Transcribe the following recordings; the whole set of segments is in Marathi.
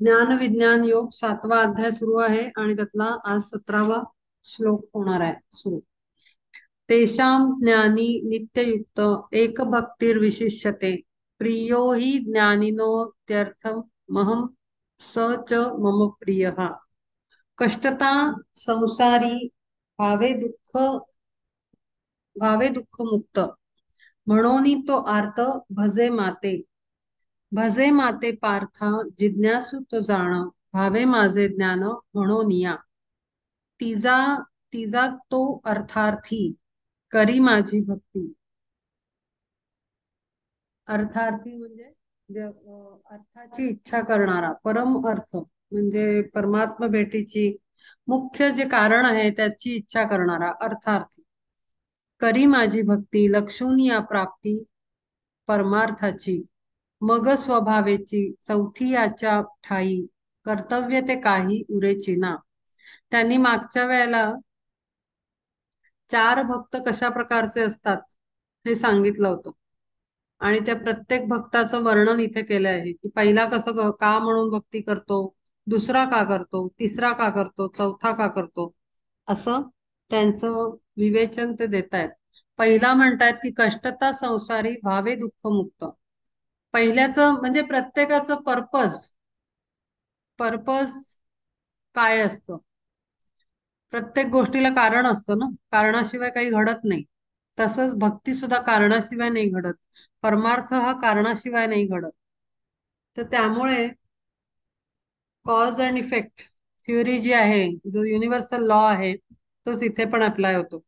ज्ञान विज्ञान योग 7वा अध्याय सुरू आहे आणि त्यातला आज 17वा श्लोक होणार आहे सुरू. तेषां ज्ञानी नित्ययुक्त एकभक्तिर्विशिष्यते प्रियो हि ज्ञानिनोत्यर्थम महम स च मम प्रियः. कष्टता संसारी भावे दुःख मुक्त म्हणून तो आर्त भजे माते. भजे माते पार्था जिज्ञासू तो जाण भावे माझे ज्ञान म्हणून या. तिजा तिजा तो अर्थार्थी करी माझी भक्ती. अर्थार्थी म्हणजे अर्थाची इच्छा करणारा, परम अर्थ म्हणजे परमात्मा भेटीची मुख्य जे कारण आहे त्याची इच्छा करणारा अर्थार्थी. करी माझी भक्ती लक्षून या प्राप्ती परमार्थाची. मग स्वभावेची चौथी याच्या ठाई कर्तव्य ते काही उरेची ना. त्यांनी मागच्या वेळेला 4 भक्त कशा प्रकारचे असतात हे सांगितलं होतं. आणि त्या प्रत्येक भक्ताचं वर्णन इथे केलं आहे की पहिला कसं का म्हणून भक्ती करतो, दुसरा का करतो, तिसरा का करतो, चौथा का करतो, असं त्यांचं विवेचन ते देत आहेत. पहिला म्हणतायत की कष्टता संसारी भावे दुःख मुक्त. पहिल्याचं म्हणजे प्रत्येकाचं पर्पज पर्पज काय असतं. प्रत्येक गोष्टीला कारण असतं ना, कारणाशिवाय काही घडत नाही. तसंच भक्ती सुद्धा कारणाशिवाय नाही घडत, परमार्थ हा कारणाशिवाय नाही घडत. तर त्यामुळे कॉज अँड इफेक्ट थ्योरी जी आहे, जो युनिव्हर्सल लॉ आहे, तोच इथे पण अप्लाय होतो.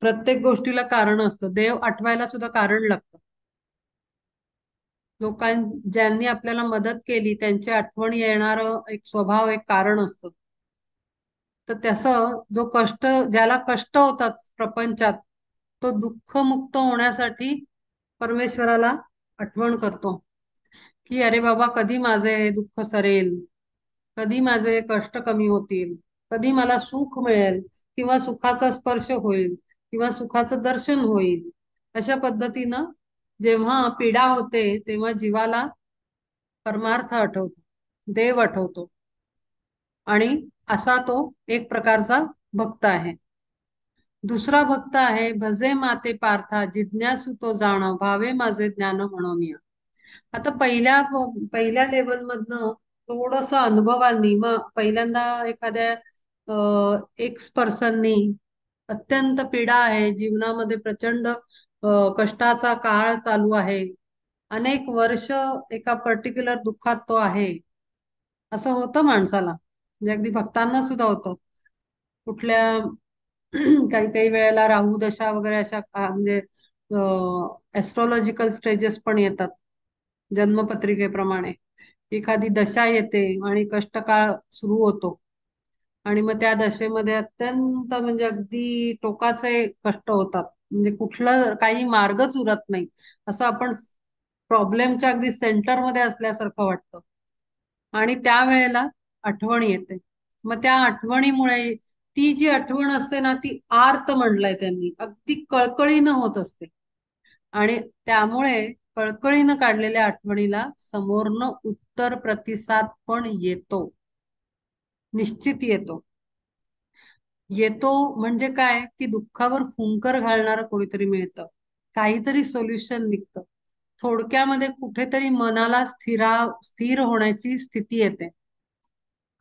प्रत्येक गोष्टीला कारण असतं. देव आठवायला सुद्धा कारण लागतं. ज्यांनी आपल्याला मदत केली त्यांची आठवण येणार एक स्वभाव, एक कारण असतं. तर त्याचं जो ज्याला कष्ट होतात प्रपंचात, तो दुःख मुक्त होण्यासाठी परमेश्वराला आठवण करतो की अरे बाबा कधी माझे हे दुःख सरेल, कधी माझे कष्ट कमी होतील, कधी मला सुख मिळेल किंवा सुखाचा स्पर्श होईल किंवा सुखाचं दर्शन होईल. अशा पद्धतीनं जेव्हा पीडा होते तेव्हा जीवाला परमार्थ आठवतो, देव आठवतो. आणि असा तो एक प्रकारचा भक्त आहे. दुसरा भक्त आहे भजे माते पार्था जिज्ञासू तो जाण भावे माझे ज्ञान म्हणून या. आता पहिल्या लेवल मधनं थोडस अनुभवांनी मग पहिल्यांदा एखाद्या एक्स पर्सननी अत्यंत पीडा आहे जीवनामध्ये, प्रचंड कष्टाचा काळ चालू आहे, अनेक वर्ष एका पर्टिक्युलर दुःखात तो आहे. असं होतं माणसाला, म्हणजे अगदी भक्तांना सुद्धा होतं. कुठल्या काही काही वेळेला राहू दशा वगैरे अशा म्हणजे एस्ट्रॉलॉजिकल स्टेजेस पण येतात. जन्मपत्रिकेप्रमाणे एखादी दशा येते आणि कष्टकाळ सुरू होतो. आणि मग त्या दशेमध्ये अत्यंत म्हणजे अगदी टोकाचे कष्ट होतात, म्हणजे कुठलं काही मार्गच उरत नाही. असं आपण प्रॉब्लेमच्या अगदी सेंटरमध्ये असल्यासारखं वाटतं. आणि त्यावेळेला आठवण येते. मग त्या आठवणीमुळे ती जी आठवण असते ना ती आर्त म्हटलंय त्यांनी, अगदी कळकळीनं होत असते. आणि त्यामुळे कळकळीनं काढलेल्या आठवणीला समोरनं उत्तर प्रतिसाद पण येतो, निश्चित येतो. येतो म्हणजे काय की दुःखावर फुंकर घालणारं कोणीतरी मिळतं, काहीतरी सोल्युशन निघतं. थोडक्यामध्ये कुठेतरी मनाला स्थिर होण्याची स्थिती येते.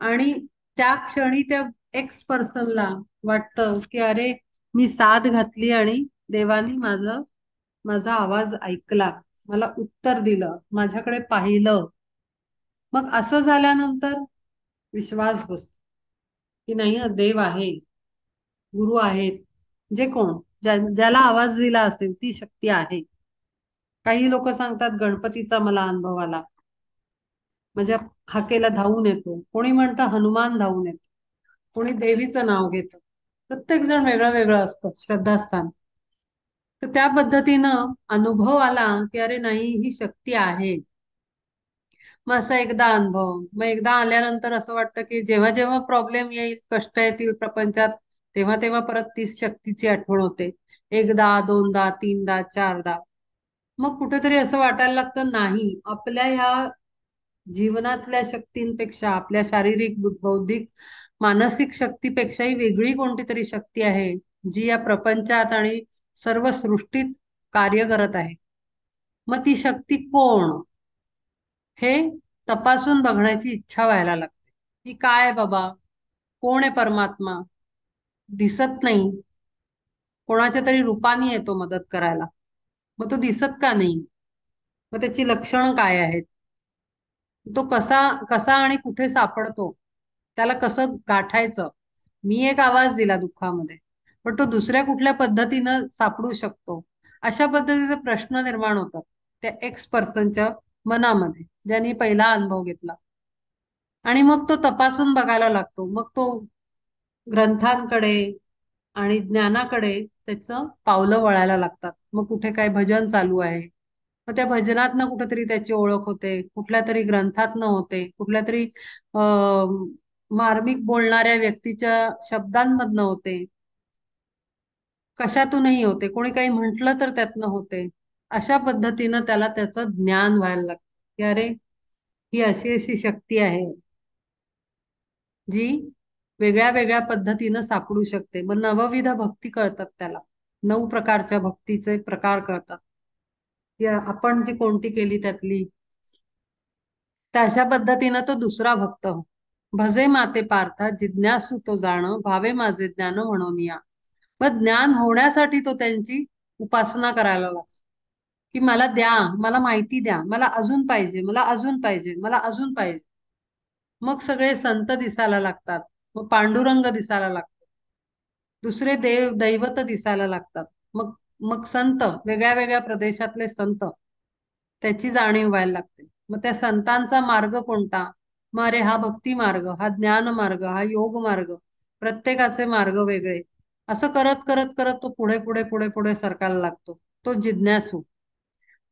आणि त्या क्षणी त्या एक्स पर्सनला वाटतं की अरे मी साथ घातली आणि देवानी माझा आवाज ऐकला, मला उत्तर दिलं, माझ्याकडे पाहिलं. मग असं झाल्यानंतर विश्वास बसतो की नाही देव आहे, गुरु आहेत, जे कोण ज्याला आवाज दिला असेल ती शक्ती आहे. काही लोक सांगतात गणपतीचा मला अनुभव आला, माझ्या हाकेला धावून येतो. कोणी म्हणतं हनुमान धावून येतो, कोणी देवीचं नाव घेतं. प्रत्येक जण वेगळं वेगळं असतं श्रद्धास्थान. तर त्या पद्धतीनं अनुभव आला की अरे नाही ही शक्ती आहे. मग असा एकदा अनुभव, मग एकदा आल्यानंतर असं वाटतं की जेव्हा जेव्हा प्रॉब्लेम येईल, कष्ट येतील प्रपंचात, तेव्हा तेव्हा परत तीच शक्तीची आठवण होते. एकदा, दोनदा, तीनदा, चारदा. मग कुठेतरी असं वाटायला लागतं नाही आपल्या ह्या जीवनातल्या शक्तींपेक्षा, आपल्या शारीरिक, बौद्धिक, मानसिक शक्तीपेक्षाही वेगळी कोणती तरी शक्ती आहे, जी या प्रपंचात आणि सर्व सृष्टीत कार्य करत आहे. मग ती शक्ती कोण, हे तपासून बघण्याची इच्छा व्हायला लागते. की काय आहे बाबा, कोण आहे परमात्मा? दिसत नाही. कोणाच्या तरी रूपाने येतो मदत करायला. मग तो दिसत का नाही? मग त्याची लक्षणं काय आहेत? तो कसा कसा आणि कुठे सापडतो? त्याला कसं गाठायचं? मी एक आवाज दिला दुःखामध्ये, पण तो दुसऱ्या कुठल्या पद्धतीनं सापडू शकतो? अशा पद्धतीचे प्रश्न निर्माण होतात त्या एक्स पर्सनच्या मनामध्ये, ज्यांनी पहिला अनुभव घेतला. आणि मग तो तपासून बघायला लागतो. मग तो ग्रंथांकडे आणि ज्ञानाकडे त्याचं पावलं वळायला लागतात. मग कुठे काय भजन चालू आहे, मग त्या भजनातनं कुठेतरी त्याची ओळख होते, कुठल्या तरी ग्रंथातनं होते, कुठल्या तरी मार्मिक बोलणाऱ्या व्यक्तीच्या शब्दांमधनं होते, कशातूनही होते, कोणी काही म्हटलं तर त्यातनं होते. अशा पद्धतीनं त्याला त्याचं ज्ञान व्हायला लागतं की अरे, ही अशी अशी शक्ती आहे जी वेगळ्या वेगळ्या पद्धतीनं सापडू शकते. मग नवविध भक्ती कळतात त्याला. 9 प्रकारच्या भक्तीचे प्रकार कळतात. आपण जी कोणती केली त्यातली. तर अशा पद्धतीनं तो दुसरा भक्त हो. भजे माते पार्था जिज्ञासू तो जाण, भावे माझे ज्ञान म्हणून या. मग ज्ञान होण्यासाठी तो त्यांची उपासना करायला लागतो. की मला द्या, मला माहिती द्या, मला अजून पाहिजे, मला अजून पाहिजे, मला अजून पाहिजे. मग सगळे संत दिसायला लागतात. मग पांडुरंग दिसायला लागतो. दुसरे देव दैवत दिसायला लागतात. मग मग संत, वेगळ्या वेगळ्या प्रदेशातले संत, त्याची जाणीव व्हायला लागते. मग त्या संतांचा मार्ग कोणता? मग अरे, हा भक्ती मार्ग, हा ज्ञान मार्ग, हा योग मार्ग, प्रत्येकाचे मार्ग वेगळे. असं करत करत करत तो पुढे पुढे पुढे पुढे सरकायला लागतो. तो जिज्ञासू.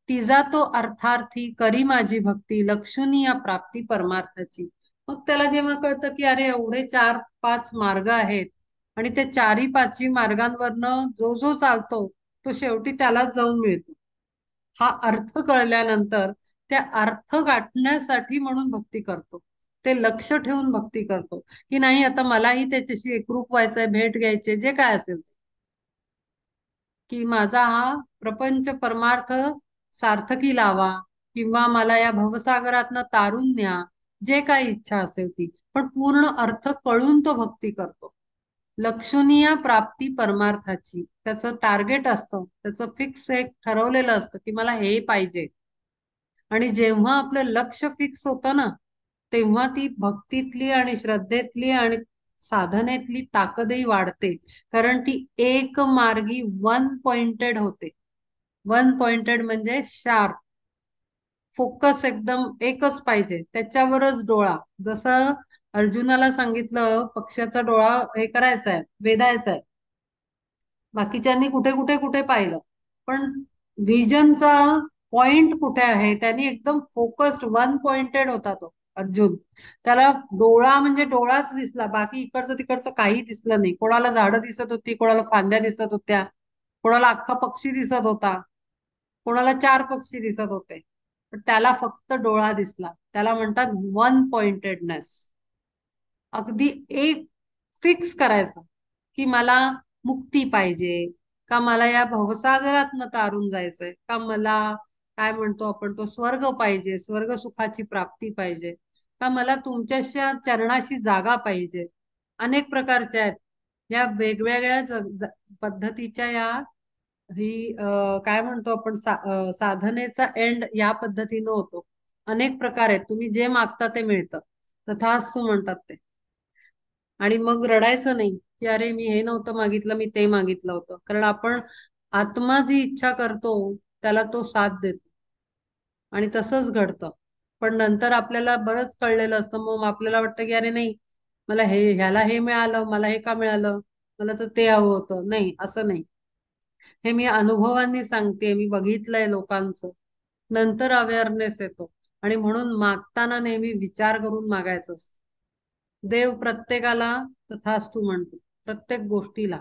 तिचा तो अर्थार्थी करी माझी भक्ती, लक्षुनी या प्राप्ती परमार्थाची. मग त्याला जेव्हा कळतं की अरे, एवढे 4-5 मार्ग आहेत आणि त्या चारी पाचही मार्गांवरनं जो जो चालतो तो शेवटी त्यालाच जाऊन मिळतो, हा अर्थ कळल्यानंतर त्या अर्थ गाठण्यासाठी म्हणून भक्ती करतो. ते लक्ष ठेवून भक्ती करतो की नाही, आता मलाही त्याच्याशी एकरूप व्हायचंय, भेट घ्यायचे, जे काय असेल ते. की माझा हा प्रपंच परमार्थ सार्थकी लावा, किंवा मला या भवसागरातनं तारून न्या, जे काही इच्छा असेल ती, पण पूर्ण अर्थ कळून तो भक्ती करतो. लक्षणीय प्राप्ती परमार्थाची त्याचं टार्गेट असतं, त्याचं फिक्स एक ठरवलेलं असतं की मला हे पाहिजे. आणि जेव्हा आपलं लक्ष फिक्स होतं ना, तेव्हा ती भक्तीतली आणि श्रद्धेतली आणि साधनेतली ताकदही वाढते. कारण ती एक मार्गी, वन पॉइंटेड होते. वन पॉइंटेड म्हणजे शार्प, फोकस एकदम एकच पाहिजे, त्याच्यावरच डोळा. जसं अर्जुनाला सांगितलं, पक्ष्याचा डोळा हे करायचा आहे, वेधायचा आहे. बाकीच्यांनी कुठे कुठे कुठे पाहिलं, पण व्हिजनचा पॉइंट कुठे आहे, त्यांनी एकदम फोकस्ड, वन पॉइंटेड होता तो अर्जुन. त्याला डोळा म्हणजे डोळाच दिसला, बाकी इकडचं तिकडचं काही दिसलं नाही. कोणाला झाडं दिसत होती, कोणाला फांद्या दिसत होत्या, कोणाला अख्खा पक्षी दिसत होता, कोणाला 4 पक्षी दिसत होते, पण त्याला फक्त डोळा दिसला. त्याला म्हणतात वन पॉइंटेडनेस. अगदी एक फिक्स करायचं की मला मुक्ती पाहिजे, का मला या भवसागरातनं तारून जायचंय, का मला काय म्हणतो आपण तो स्वर्ग पाहिजे, स्वर्ग सुखाची प्राप्ती पाहिजे, का मला तुमच्या चरणाशी जागा पाहिजे. अनेक प्रकारच्या आहेत या वेगवेगळ्या पद्धतीच्या या ही काय म्हणतो आपण साधनेचा एंड या पद्धतीनं होतो. अनेक प्रकार आहेत, तुम्ही जे मागता ते मिळतं, तथास्तु म्हणतात ते. आणि मग रडायचं नाही की अरे, मी हे नव्हतं मागितलं, मी ते मागितलं होतं. कारण आपण आत्मा जी इच्छा करतो त्याला तो साथ देतो आणि तसंच घडतं. पण नंतर आपल्याला बरंच कळलेलं असतं, मग आपल्याला वाटतं की अरे नाही, मला ह्याला हे मिळालं, मला हे का मिळालं, मला तर ते हवं होतं. नाही, असं नाही. हे मी अनुभवांनी सांगते, मी बघितलंय लोकांचं. नंतर अवेअरनेस येतो. आणि म्हणून मागताना नेहमी विचार करून मागायचं असतं. देव प्रत्येकाला तथास्तु म्हणतो, प्रत्येक गोष्टीला.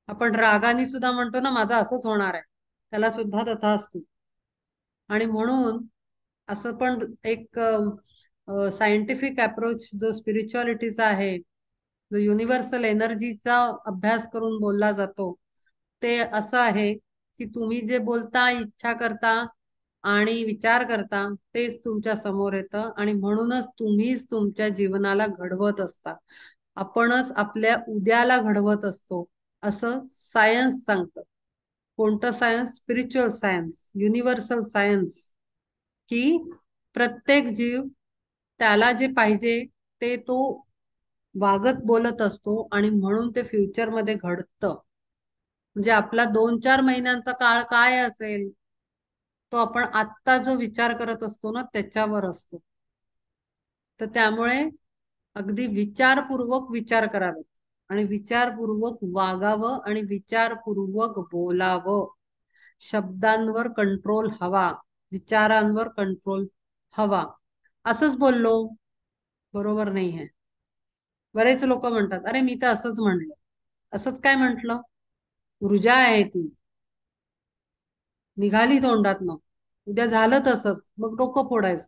आपण रागाने सुद्धा म्हणतो ना, माझं असंच होणार आहे, त्याला सुद्धा तथास्तु. आणि म्हणून असं पण एक सायंटिफिक अप्रोच जो स्पिरिच्युअलिटीचा आहे, जो युनिव्हर्सल एनर्जीचा अभ्यास करून बोलला जातो, ते असं आहे की तुम्ही जे बोलता, इच्छा करता आणि विचार करता तेच तुमच्या समोर येतं, आणि म्हणूनच तुम्हीच तुमच्या जीवनाला घडवत असता. आपणच आपल्या उद्याला घडवत असतो असं सायन्स सांगतं. कोणतं science? Spiritual science, universal science. की प्रत्येक जीव त्याला जे पाहिजे ते तो वागत बोलत असतो, आणि म्हणून ते फ्युचर मध्ये घडतं. म्हणजे आपला 2-4 महिन्यांचा काळ काय असेल, तो आपण आत्ता जो विचार करत असतो ना त्याच्यावर असतो. तर त्यामुळे अगदी विचारपूर्वक विचार करावे, आणि विचारपूर्वक वागावं, आणि विचारपूर्वक बोलावं. शब्दांवर कंट्रोल हवा, विचारांवर कंट्रोल हवा. असंच बोललो बरोबर नाही आहे. बरेच लोक म्हणतात, अरे मी तर असंच म्हणलं. असंच काय म्हंटल? ऊर्जा आहे ती, निघाली तोंडातनं. उद्या झालं तसंच, मग डोकं फोडायचं.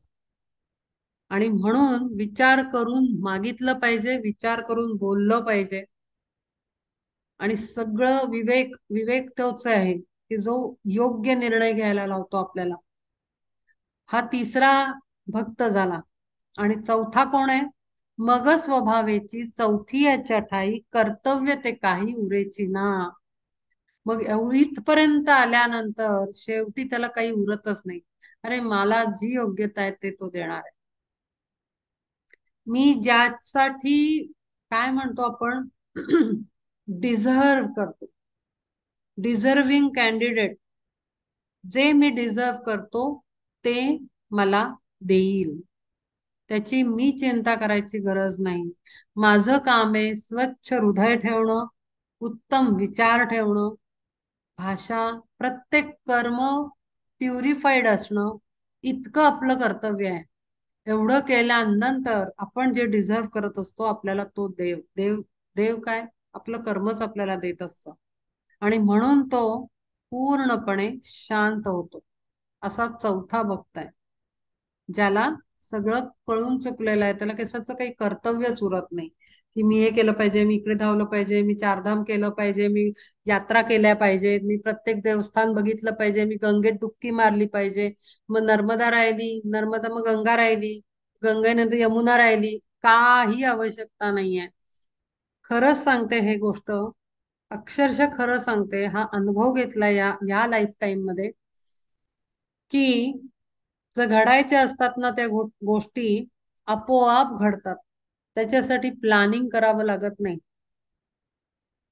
आणि म्हणून विचार करून मागितलं पाहिजे, विचार करून बोललं पाहिजे. आणि सगळं विवेक, विवेक तोच आहे की जो योग्य निर्णय घ्यायला लावतो आपल्याला. हा तिसरा भक्त झाला. आणि चौथा कोण आहे? मग स्वभावेची चौथी याच्या ठाई कर्तव्य ते काही उरेची ना. मग इथपर्यंत आल्यानंतर शेवटी त्याला काही उरतच नाही. अरे मला जी योग्यता आहे ते तो देणार आहे. मी ज्यासाठी काय म्हणतो आपण डिझर्व करतो, डिझर्विंग कॅन्डिडेट, जे मी डिझर्व करतो ते मला देईल. त्याची मी चिंता करायची गरज नाही. माझं काम आहे स्वच्छ हृदय ठेवणं, उत्तम विचार ठेवणं, भाषा, प्रत्येक कर्म प्युरिफाईड असणं, इतकं आपलं कर्तव्य आहे. एवढं केल्यानंतर आपण जे डिझर्व करत असतो आपल्याला तो देव देव देव काय, आपलं कर्मच आपल्याला देत असतं. आणि म्हणून तो पूर्णपणे शांत होतो. असा चौथा भक्त आहे, ज्याला सगळं कळून चुकलेलं आहे. त्याला कशाचं काही कर्तव्यच उरत नाही की मी हे केलं पाहिजे, मी इकडे धावलं पाहिजे, मी चारधाम केलं पाहिजे, मी यात्रा केल्या पाहिजे, मी प्रत्येक देवस्थान बघितलं पाहिजे, मी गंगेत डुबकी मारली पाहिजे. मग नर्मदा राहिली, नर्मदा मग गंगा राहिली, गंगेनंतर यमुना राहिली. काही आवश्यकता नाहीये. खरंच सांगते हे गोष्ट, अक्षरशः खरं सांगते, हा अनुभव घेतला या या लाईफ टाईम मध्ये, की जर घडायच्या असतात ना त्या गोष्टी आपोआप घडतात. त्याच्यासाठी प्लॅनिंग करावं लागत नाही,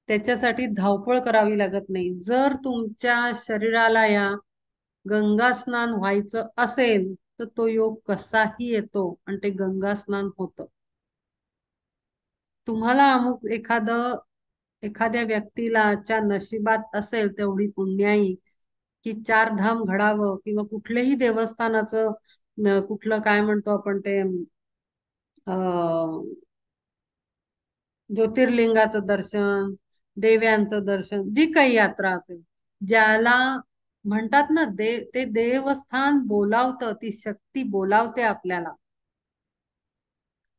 त्याच्यासाठी धावपळ करावी लागत नाही. जर तुमच्या शरीराला या गंगा स्नान व्हायचं असेल तर तो योग कसाही येतो आणि ते गंगा स्नान होतं. तुम्हाला अमुक एखाद्या व्यक्तीला च्या नशिबात असेल तेवढी पुण्याई की चार धाम घडावं, किंवा कुठल्याही देवस्थानाचं कुठलं काय म्हणतो आपण ते ज्योतिर्लिंगाचं दर्शन, देव्यांचं दर्शन, जी काही यात्रा असेल, ज्याला म्हणतात ना ते देवस्थान बोलावतं, ती शक्ती बोलावते आपल्याला.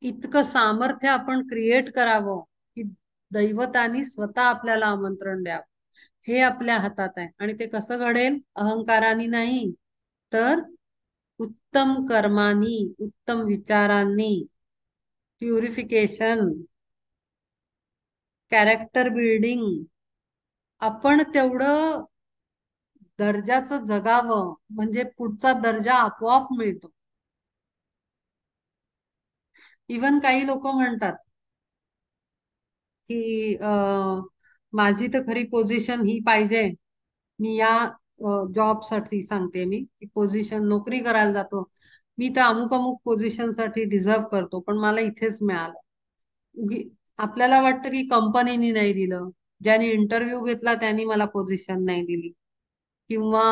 इतकं सामर्थ्य आपण क्रिएट करावं की दैवतानी स्वतः आपल्याला आमंत्रण द्यावं. हे आपल्या हातात आहे. आणि ते कसं घडेल? अहंकाराने नाही, तर उत्तम कर्मानी, उत्तम विचारांनी, प्युरिफिकेशन, कॅरेक्टर बिल्डिंग. आपण तेवढं दर्जाचं जगावं म्हणजे पुढचा दर्जा आपोआप मिळतो. इवन काही लोक म्हणतात की माझी तर खरी पोझिशन ही पाहिजे, मी या जॉब साठी सांगते, मी पोझिशन नोकरी करायला जातो, मी तर अमुक अमुक पोझिशन साठी डिझर्व करतो, पण मला इथेच मिळालं. आपल्याला वाटतं की कंपनीनी नाही दिलं, ज्यांनी इंटरव्ह्यू घेतला त्यांनी मला पोझिशन नाही दिली, किंवा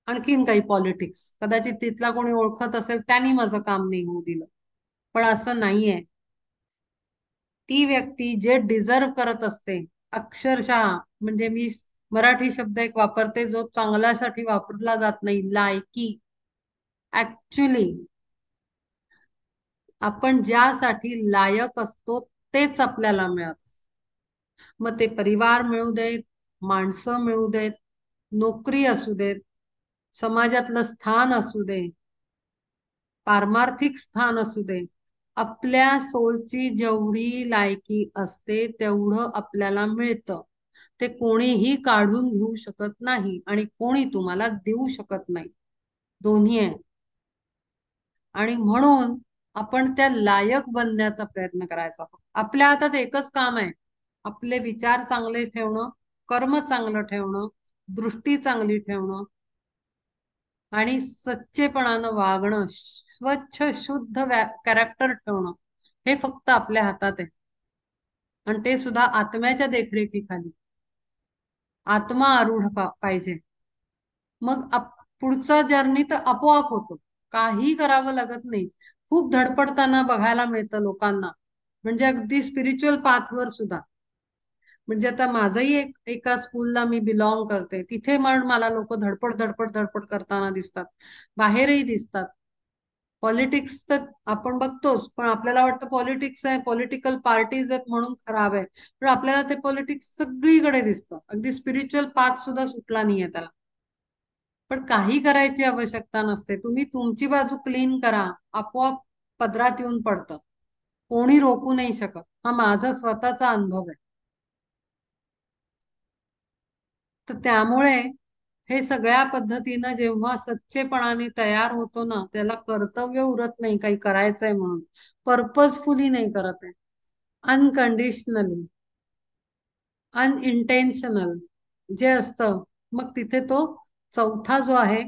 आणखीन काही पॉलिटिक्स, कदाचित तिथला कोणी ओळखत असेल त्यांनी माझं काम नाही होऊ दिलं. पण असं नाहीये. ती व्यक्ती जे डिझर्व करत असते, अक्षरशः, म्हणजे मी मराठी शब्द एक वापरते जो चांगल्यासाठी वापरला जात नाही, लायकी. ऍक्च्युली आपण ज्यासाठी लायक असतो तेच आपल्याला मिळत असतं. मग ते परिवार मिळू देत, माणसं मिळू देत, नोकरी असू देत, समाजातलं स्थान असू दे, पारमार्थिक स्थान असू दे, आपल्या सोलची जेवढी लायकी असते तेवढं आपल्याला मिळतं. ते कोणीही काढून घेऊ शकत नाही आणि कोणी तुम्हाला देऊ शकत नाही. दोन्ही आहे. आणि म्हणून आपण त्या लायक बनण्याचा प्रयत्न करायचा. आपल्या हातात एकच काम आहे, आपले विचार चांगले ठेवणं, कर्म चांगलं ठेवणं, दृष्टी चांगली ठेवणं आणि सच्चेपणानं वागणं, स्वच्छ शुद्ध कॅरेक्टर ठेवणं. हे फक्त आपल्या हातात आहे. आणि ते सुद्धा आत्म्याच्या देखरेखीखाली. आत्मा आरूढ पाहिजे. मग पुढचा जर्नी तर आपोआप होतो. काही करावं लागत नाही. खूप धडपडताना बघायला मिळतं लोकांना, म्हणजे अगदी स्पिरिच्युअल पाथवर सुद्धा. म्हणजे आता माझंही एका स्कूलला मी बिलॉंग करते, तिथे मला लोक धडपड धडपड धडपड करताना दिसतात, बाहेरही दिसतात. पॉलिटिक्स तर आपण बघतोच, पण आपल्याला वाटतं पॉलिटिक्स आहे, पॉलिटिकल पार्टीज आहेत म्हणून खराब आहे. पण आपल्याला ते पॉलिटिक्स सगळीकडे दिसतं. अगदी स्पिरिच्युअल पाथ सुद्धा सुटला नाहीये त्याला. पण काही करायची आवश्यकता नसते. तुम्ही तुमची बाजू क्लीन करा, आपोआप पदरात येऊन पडतं. कोणी रोखू नाही शकत. हा माझा स्वतःचा अनुभव आहे. तर त्यामुळे हे सगळ्या पद्धतीनं जेव्हा सच्चेपणाने तयार होतो ना, त्याला कर्तव्य उरत नाही काही करायचंय म्हणून. पर्पजफुली नाही करत आहे, अनकंडिशनली, अनइंटेन्शनल जे असतं. मग तिथे तो चौथा जो आहे,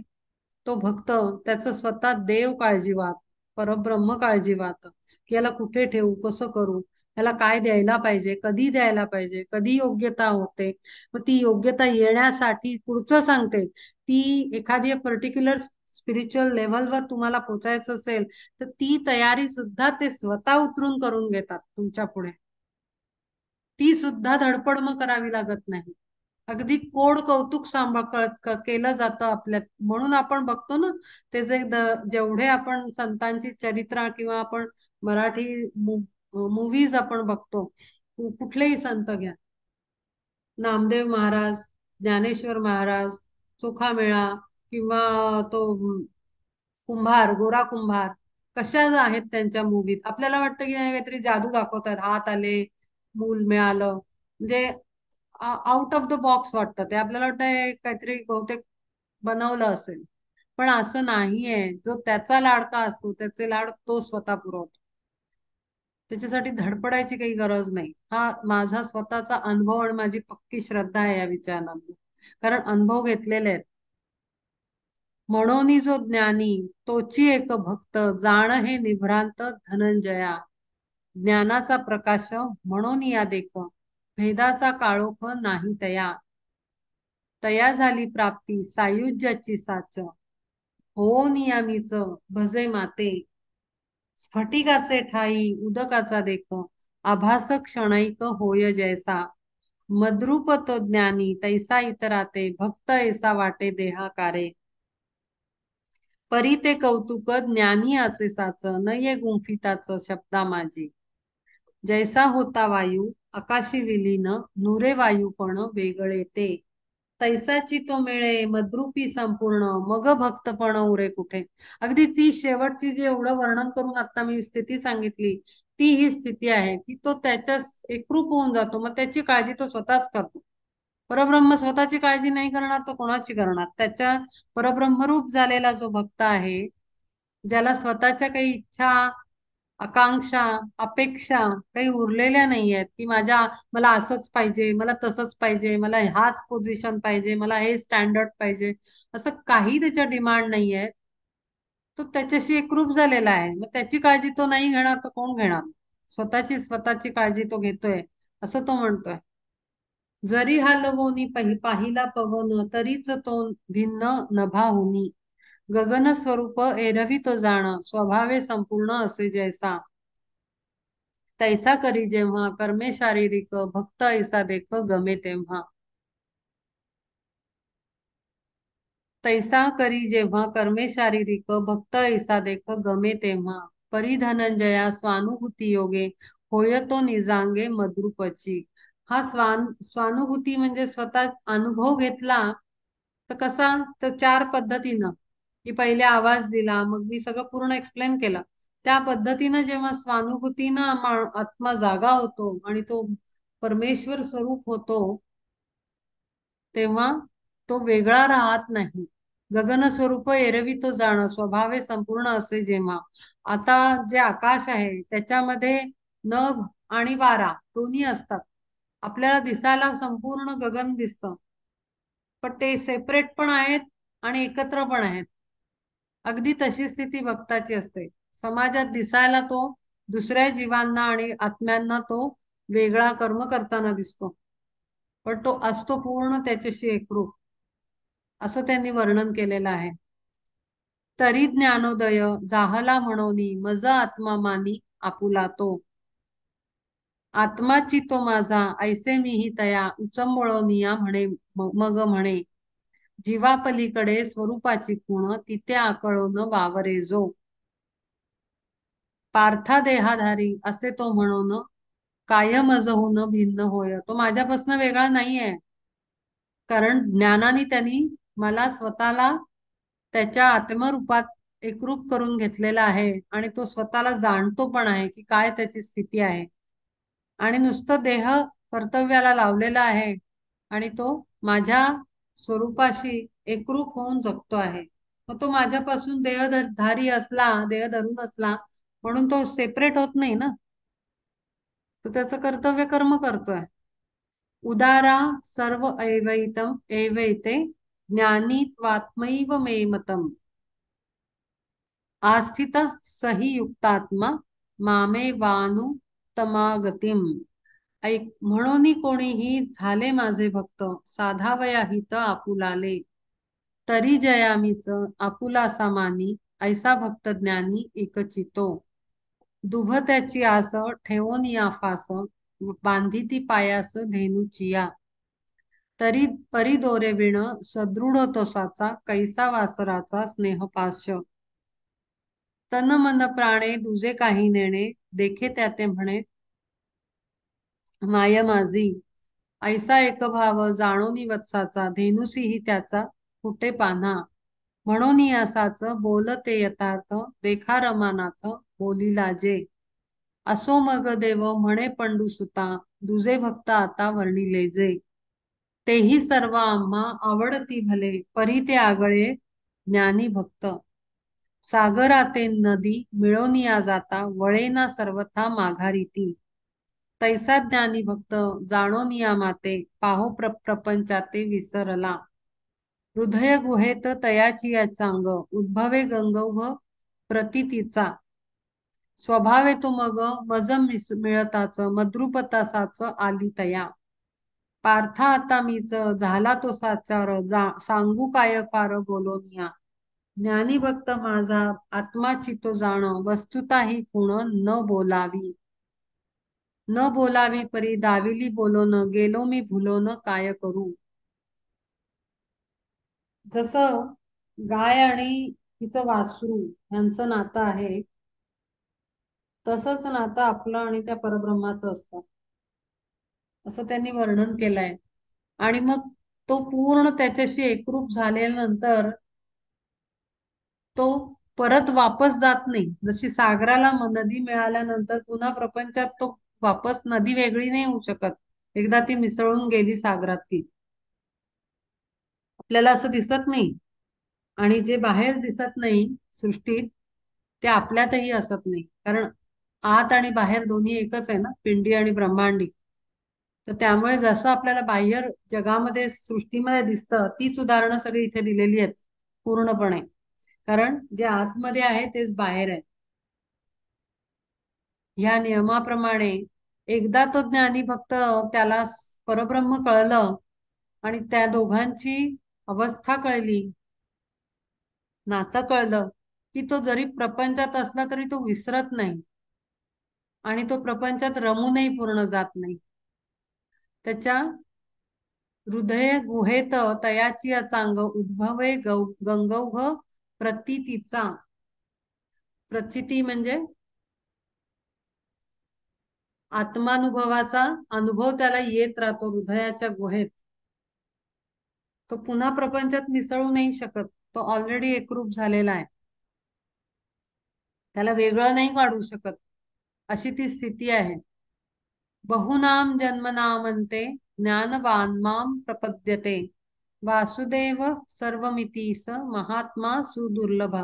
तो भक्त, त्याचं स्वतः देव काळजीवात, परब्रह्म काळजीवात, की याला कुठे ठेवू, कसं करू, याला काय द्यायला पाहिजे, कधी द्यायला पाहिजे, कधी योग्यता होते. मग ती योग्यता येण्यासाठी पुढचं सांगते. ती एखादी पर्टिक्युलर स्पिरिच्युअल लेव्हलवर तुम्हाला पोचायचं असेल तर ती तयारी सुद्धा ते स्वतः उतरून करून घेतात तुमच्या पुढे. ती सुद्धा धडपड मग करावी लागत नाही. अगदी कोड कौतुक केलं जातं आपल्यात. म्हणून आपण बघतो ना, ते जे जेवढे आपण संतांची चरित्र किंवा आपण मराठी मूवीज आपण बघतो, कुठलेही संत घ्या, नामदेव महाराज, ज्ञानेश्वर महाराज, चोखामेळा, किंवा तो कुंभार, गोरा कुंभार, कशा आहेत त्यांच्या मूवीत. आपल्याला वाटतं की नाही, काहीतरी जादू दाखवतात, हात आले, मूल मिळालं, म्हणजे आउट ऑफ द बॉक्स वाटतं ते. आपल्याला वाटतं हे काहीतरी बहुतेक बनवलं असेल. पण असं नाहीये. जो त्याचा लाडका असतो त्याचे लाड तो स्वतः पुरवतो. त्याच्यासाठी धडपडायची काही गरज नाही. हा माझा स्वतःचा अनुभव आणि माझी पक्की श्रद्धा आहे या विचारांना. कारण अनुभव घेतलेले आहेत. म्हणून जो ज्ञानी तोची एक भक्त, जाण हे निभ्रांत धनंजया. ज्ञानाचा प्रकाश म्हणून या देख, भेदाचा काळोख नाही तया. तया झाली प्राप्ती सायुज्याची साच, हो नियामीच भजे माते. स्फटिकाचे ठाई उदकाचा देख, आभास क्षणैक होय जैसा. मद्रूप तो ज्ञानी तैसा इतराते, भक्त ऐसा वाटे देहाकारे. परी ते कौतुक ज्ञानी आचे साच, न ये गुंफिताच शब्दा माझी. जैसा होता वायू आकाशी विलीन, नुरे वायू पण वेगळे ते. तैसाची तो मिळे मद्रुपी संपूर्ण, मग भक्तपण उरे कुठे. अगदी ती शेवटची जी एवढं वर्णन करून आता मी स्थिती सांगितली, ती ही स्थिती आहे की तो त्याच्या एकरूप होऊन जातो. मग त्याची काळजी तो स्वतःच करतो. परब्रह्म स्वतःची काळजी नाही करणार तर कोणाची करणार. त्याच्या परब्रह्मरूप झालेला जो भक्त आहे, ज्याला स्वतःच्या काही इच्छा, आकांक्षा, अपेक्षा काही उरलेल्या नाही आहेत, की मला असंच पाहिजे, मला तसंच पाहिजे, मला हाच पोझिशन पाहिजे, मला हे स्टँडर्ड पाहिजे, असं काही त्याच्या डिमांड नाही आहे. तो त्याच्याशी एकरूप झालेला आहे. मग त्याची काळजी तो नाही घेणार तर कोण घेणार. स्वतःची काळजी तो घेतोय असं तो म्हणतोय. जरी हलवोनी पाहिला पवन, तरीच तो भिन्न नभाहुनी. गगन स्वरूप एरवी तो जाण, स्वभावे संपूर्ण असे जैसा. तैसा करी जेव्हा कर्मे शारीरिक, भक्त ऐसा देख गमे तेव्हा. तैसा करी जेव्हा कर्मे शारीरिक भक्त ऐसा देख गमे तेव्हा परी धनंजया स्वानुभूती योगे होय तो निजांगे मद्रुपची. हा स्वानुभूती म्हणजे स्वतः अनुभव घेतला तर कसा, तर चार पद्धतीनं, की पहिले आवाज दिला, मग मी सगळं पूर्ण एक्सप्लेन केलं. त्या पद्धतीनं जेव्हा स्वानुभूतीनं आत्मा जागा होतो आणि तो परमेश्वर स्वरूप होतो, तेव्हा तो वेगळा राहत नाही. गगन स्वरूप एरवी तो जाण स्वभावे संपूर्ण असे जेव्हा. आता जे आकाश आहे त्याच्यामध्ये नभ आणि वारा दोन्ही असतात. आपल्याला दिसायला संपूर्ण गगन दिसतं, पण ते सेपरेट पण आहेत आणि एकत्र पण आहेत. अगदी तशी स्थिती भक्ताची असते. समाजात दिसायला तो दुसऱ्या जीवांना आणि आत्म्यांना तो वेगळा कर्म करताना दिसतो, पण तो असतो पूर्ण त्याच्याशी एकरूप, असं त्यांनी वर्णन केलेलं आहे. तरी ज्ञानोदय जाहला म्हणोनी मज आत्मा मानी आपुला तो. आत्माची तो माझा ऐसे मीही तया उचंबळवनिया म्हणे. मग म्हणे जीवापलीकडे स्वरूपाची खुण तिथे आकळून वावरे जो. पार्था देहाधारी असे तो म्हणून कायमज होऊन भिन्न होय. तो माझ्यापासून वेगळा नाहीये, कारण ज्ञानाने त्यांनी मला स्वतःला त्याच्या आत्मरूपात एकरूप करून घेतलेला आहे आणि तो स्वतःला जाणतो पण आहे की काय त्याची स्थिती आहे. आणि नुसतं देह कर्तव्याला लावलेला आहे आणि तो माझ्या स्वरूपाशी एकरूप होऊन जगतो आहे. मग तो माझ्यापासून देहधारी असला, देह धरून असला म्हणून तो सेपरेट होत नाही ना. तो त्याचं कर्तव्य कर्म करतोय. उदारा सर्व ऐवैतम ऐवैते ज्ञानी त्वात्मैव मे मतम. आस्थित सही युक्तात्मा मामे वानु तमागतिम. ऐक म्हणून कोणीही झाले माझे भक्त साधावया हित आपुलाले. तरी जयामीच आपुला सामानी ऐसा भक्त ज्ञानी एकचितो. दुभ त्याची आस ठेवून या फास बांधिती पायास धेनुचिया. तरी परी दोरे विण सदृढ तोसाचा कैसा वासराचा स्नेहपाश. तन मन प्राणे दुजे काही नेणे देखे त्याते म्हणे माय माझी. ऐसा एक भाव जाणोनी वत्साचा धेनुसीही त्याचा कुठे पान्हा. म्हणून असाच बोलते यथार्थ देखा रमानाथ बोलिला जे. असो मग देव म्हणे पंडुसुता दुजे भक्त आता वर्णिले जे. तेही सर्व आम्हा आवडती भले परी ते आगळे ज्ञानी भक्त. सागराते नदी मिळवनिया जाता वळेना सर्वथा माघारी ती. तैसा ज्ञानी भक्त जाणो नियामाते पाहो प्रपंचाते विसरला. हृदय गुहेत तयाची या चांग उद्भवे गंगौघ प्रतीतीचा. स्वभावे तो मग मज मिळताच मद्रुपतासाच आली तया. पार्था आता मीच झाला तो साचार सांगू काय फार बोलोनिया. ज्ञानी भक्त माझा आत्माची तो जाण वस्तुता ही खुण न बोलावी. न बोलावी परी दाविली बोलोन गेलो मी भुलोन काय करू. जसं गाय आणि तिचं वासरू यांचं नातं आहे, तसंच नातं आपलं आणि त्या परब्रह्माचं असतं, असं त्यांनी वर्णन केलंय. आणि मग तो पूर्ण त्याच्याशी एकरूप झाल्यानंतर तो परत वापस जात नाही. जशी सागराला नदी मिळाल्यानंतर पुन्हा प्रपंचात तो वापस, नदी वेगळी नाही होऊ शकत, एकदा ती मिसळून गेली सागरात की. आपल्याला असं दिसत नाही, आणि जे बाहेर दिसत नाही सृष्टीत ते आपल्यातही असत नाही, कारण आत आणि बाहेर दोन्ही एकच आहे ना, पिंडी आणि ब्रह्मांडी. तर त्यामुळे जसं आपल्याला बाह्य जगामध्ये सृष्टीमध्ये दिसतं तीच उदाहरणं सगळी इथे दिलेली आहेत पूर्णपणे, कारण जे आतमध्ये आहे तेच बाहेर आहे. ह्या नियमाप्रमाणे एकदा तो ज्ञानी भक्त त्याला परब्रह्म कळलं आणि त्या दोघांची अवस्था कळली, नातं कळलं, की तो जरी प्रपंचात असला तरी तो विसरत नाही आणि तो प्रपंचात रमूनही पूर्ण जात नाही. त्याच्या हृदय गुहेत तयाची अचांग उद्भवे गंगौघ प्रतीतीचा. प्रचिती म्हणजे आत्मानुभवाचा अनुभव त्याला येत राहतो हृदयाच्या गुहेत. तो पुन्हा प्रपंचात मिसळू नाही शकत. तो ऑलरेडी एकरूप झालेला आहे. त्याला वेगळं नाही काढू शकत. अशी ती स्थिती आहे. बहुनाम जन्मनामंते ज्ञानवान माम प्रपद्यते वासुदेव सर्वमिती स महात्मा सुदुर्लभ.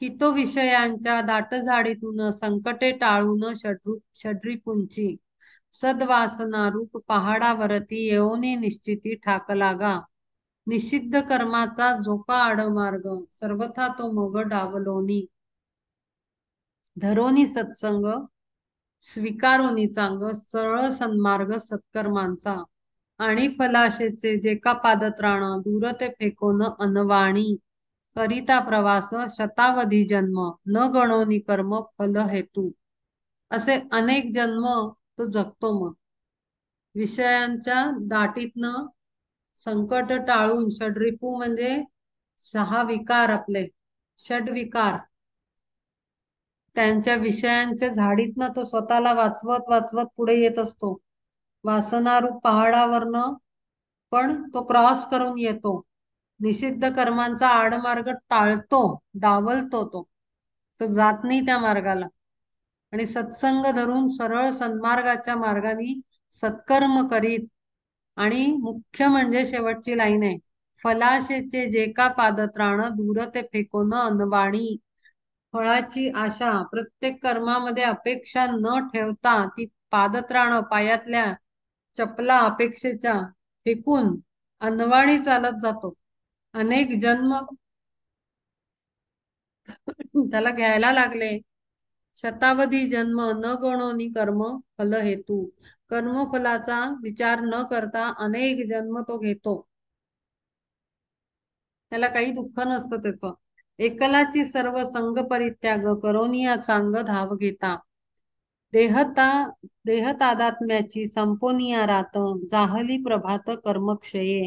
की तो विषयांच्या दाटझाडीतून संकटे टाळून षड्रिपूंची सद्वासना रूप पहाडावरती येऊनी निश्चिती ठाकलागा. निषिद्ध कर्माचा झोका आडमार्ग सर्वथा तो मग डावलोनी. धरोनी सत्संग स्वीकारोनी चांग सरळ सन्मार्ग सत्कर्मांचा. आणि फलाशेचे जे का पादत्राण दूर ते फेकोन अनवाणी. करिता प्रवास शतावधी जन्म न गणोनी कर्म फल हेतू. असे अनेक जन्म तो जगतो. मग विषयांच्या दाटीतनं संकट टाळून षड्रिपू म्हणजे 6 विकार आपले षड्विकार. त्यांच्या विषयांच्या झाडीतनं तो स्वतःला वाचवत वाचवत पुढे येत असतो. वासनारूप पहाडावरनं पण तो क्रॉस करून येतो. निषिद्ध कर्मांचा आडमार्ग टाळतो, डावलतो. तो जात नाही त्या मार्गाला. आणि सत्संग धरून सरळ सन्मार्गाच्या मार्गाने सत्कर्म करीत. आणि मुख्य म्हणजे शेवटची लाईन आहे, फलाशेचे जे का पादत्राण दूर ते फेकोन अनवाणी. फळाची आशा प्रत्येक कर्मामध्ये अपेक्षा न ठेवता ती पादत्राण पायातल्या चपला अपेक्षेच्या फेकून अनवाणी चालत जातो. अनेक जन्म त्याला घ्यायला लागले. शतावधी जन्म न गणोनी कर्म फल हेतू. कर्मफलाचा विचार न करता अनेक जन्म तो घेतो. त्याला काही दुःख नसतं त्याचं. एकलाची सर्व संग परित्याग करोनिया चांग धाव घेता. देहता देहतादात्म्याची संपोनिया रात जाहली प्रभात कर्मक्षये.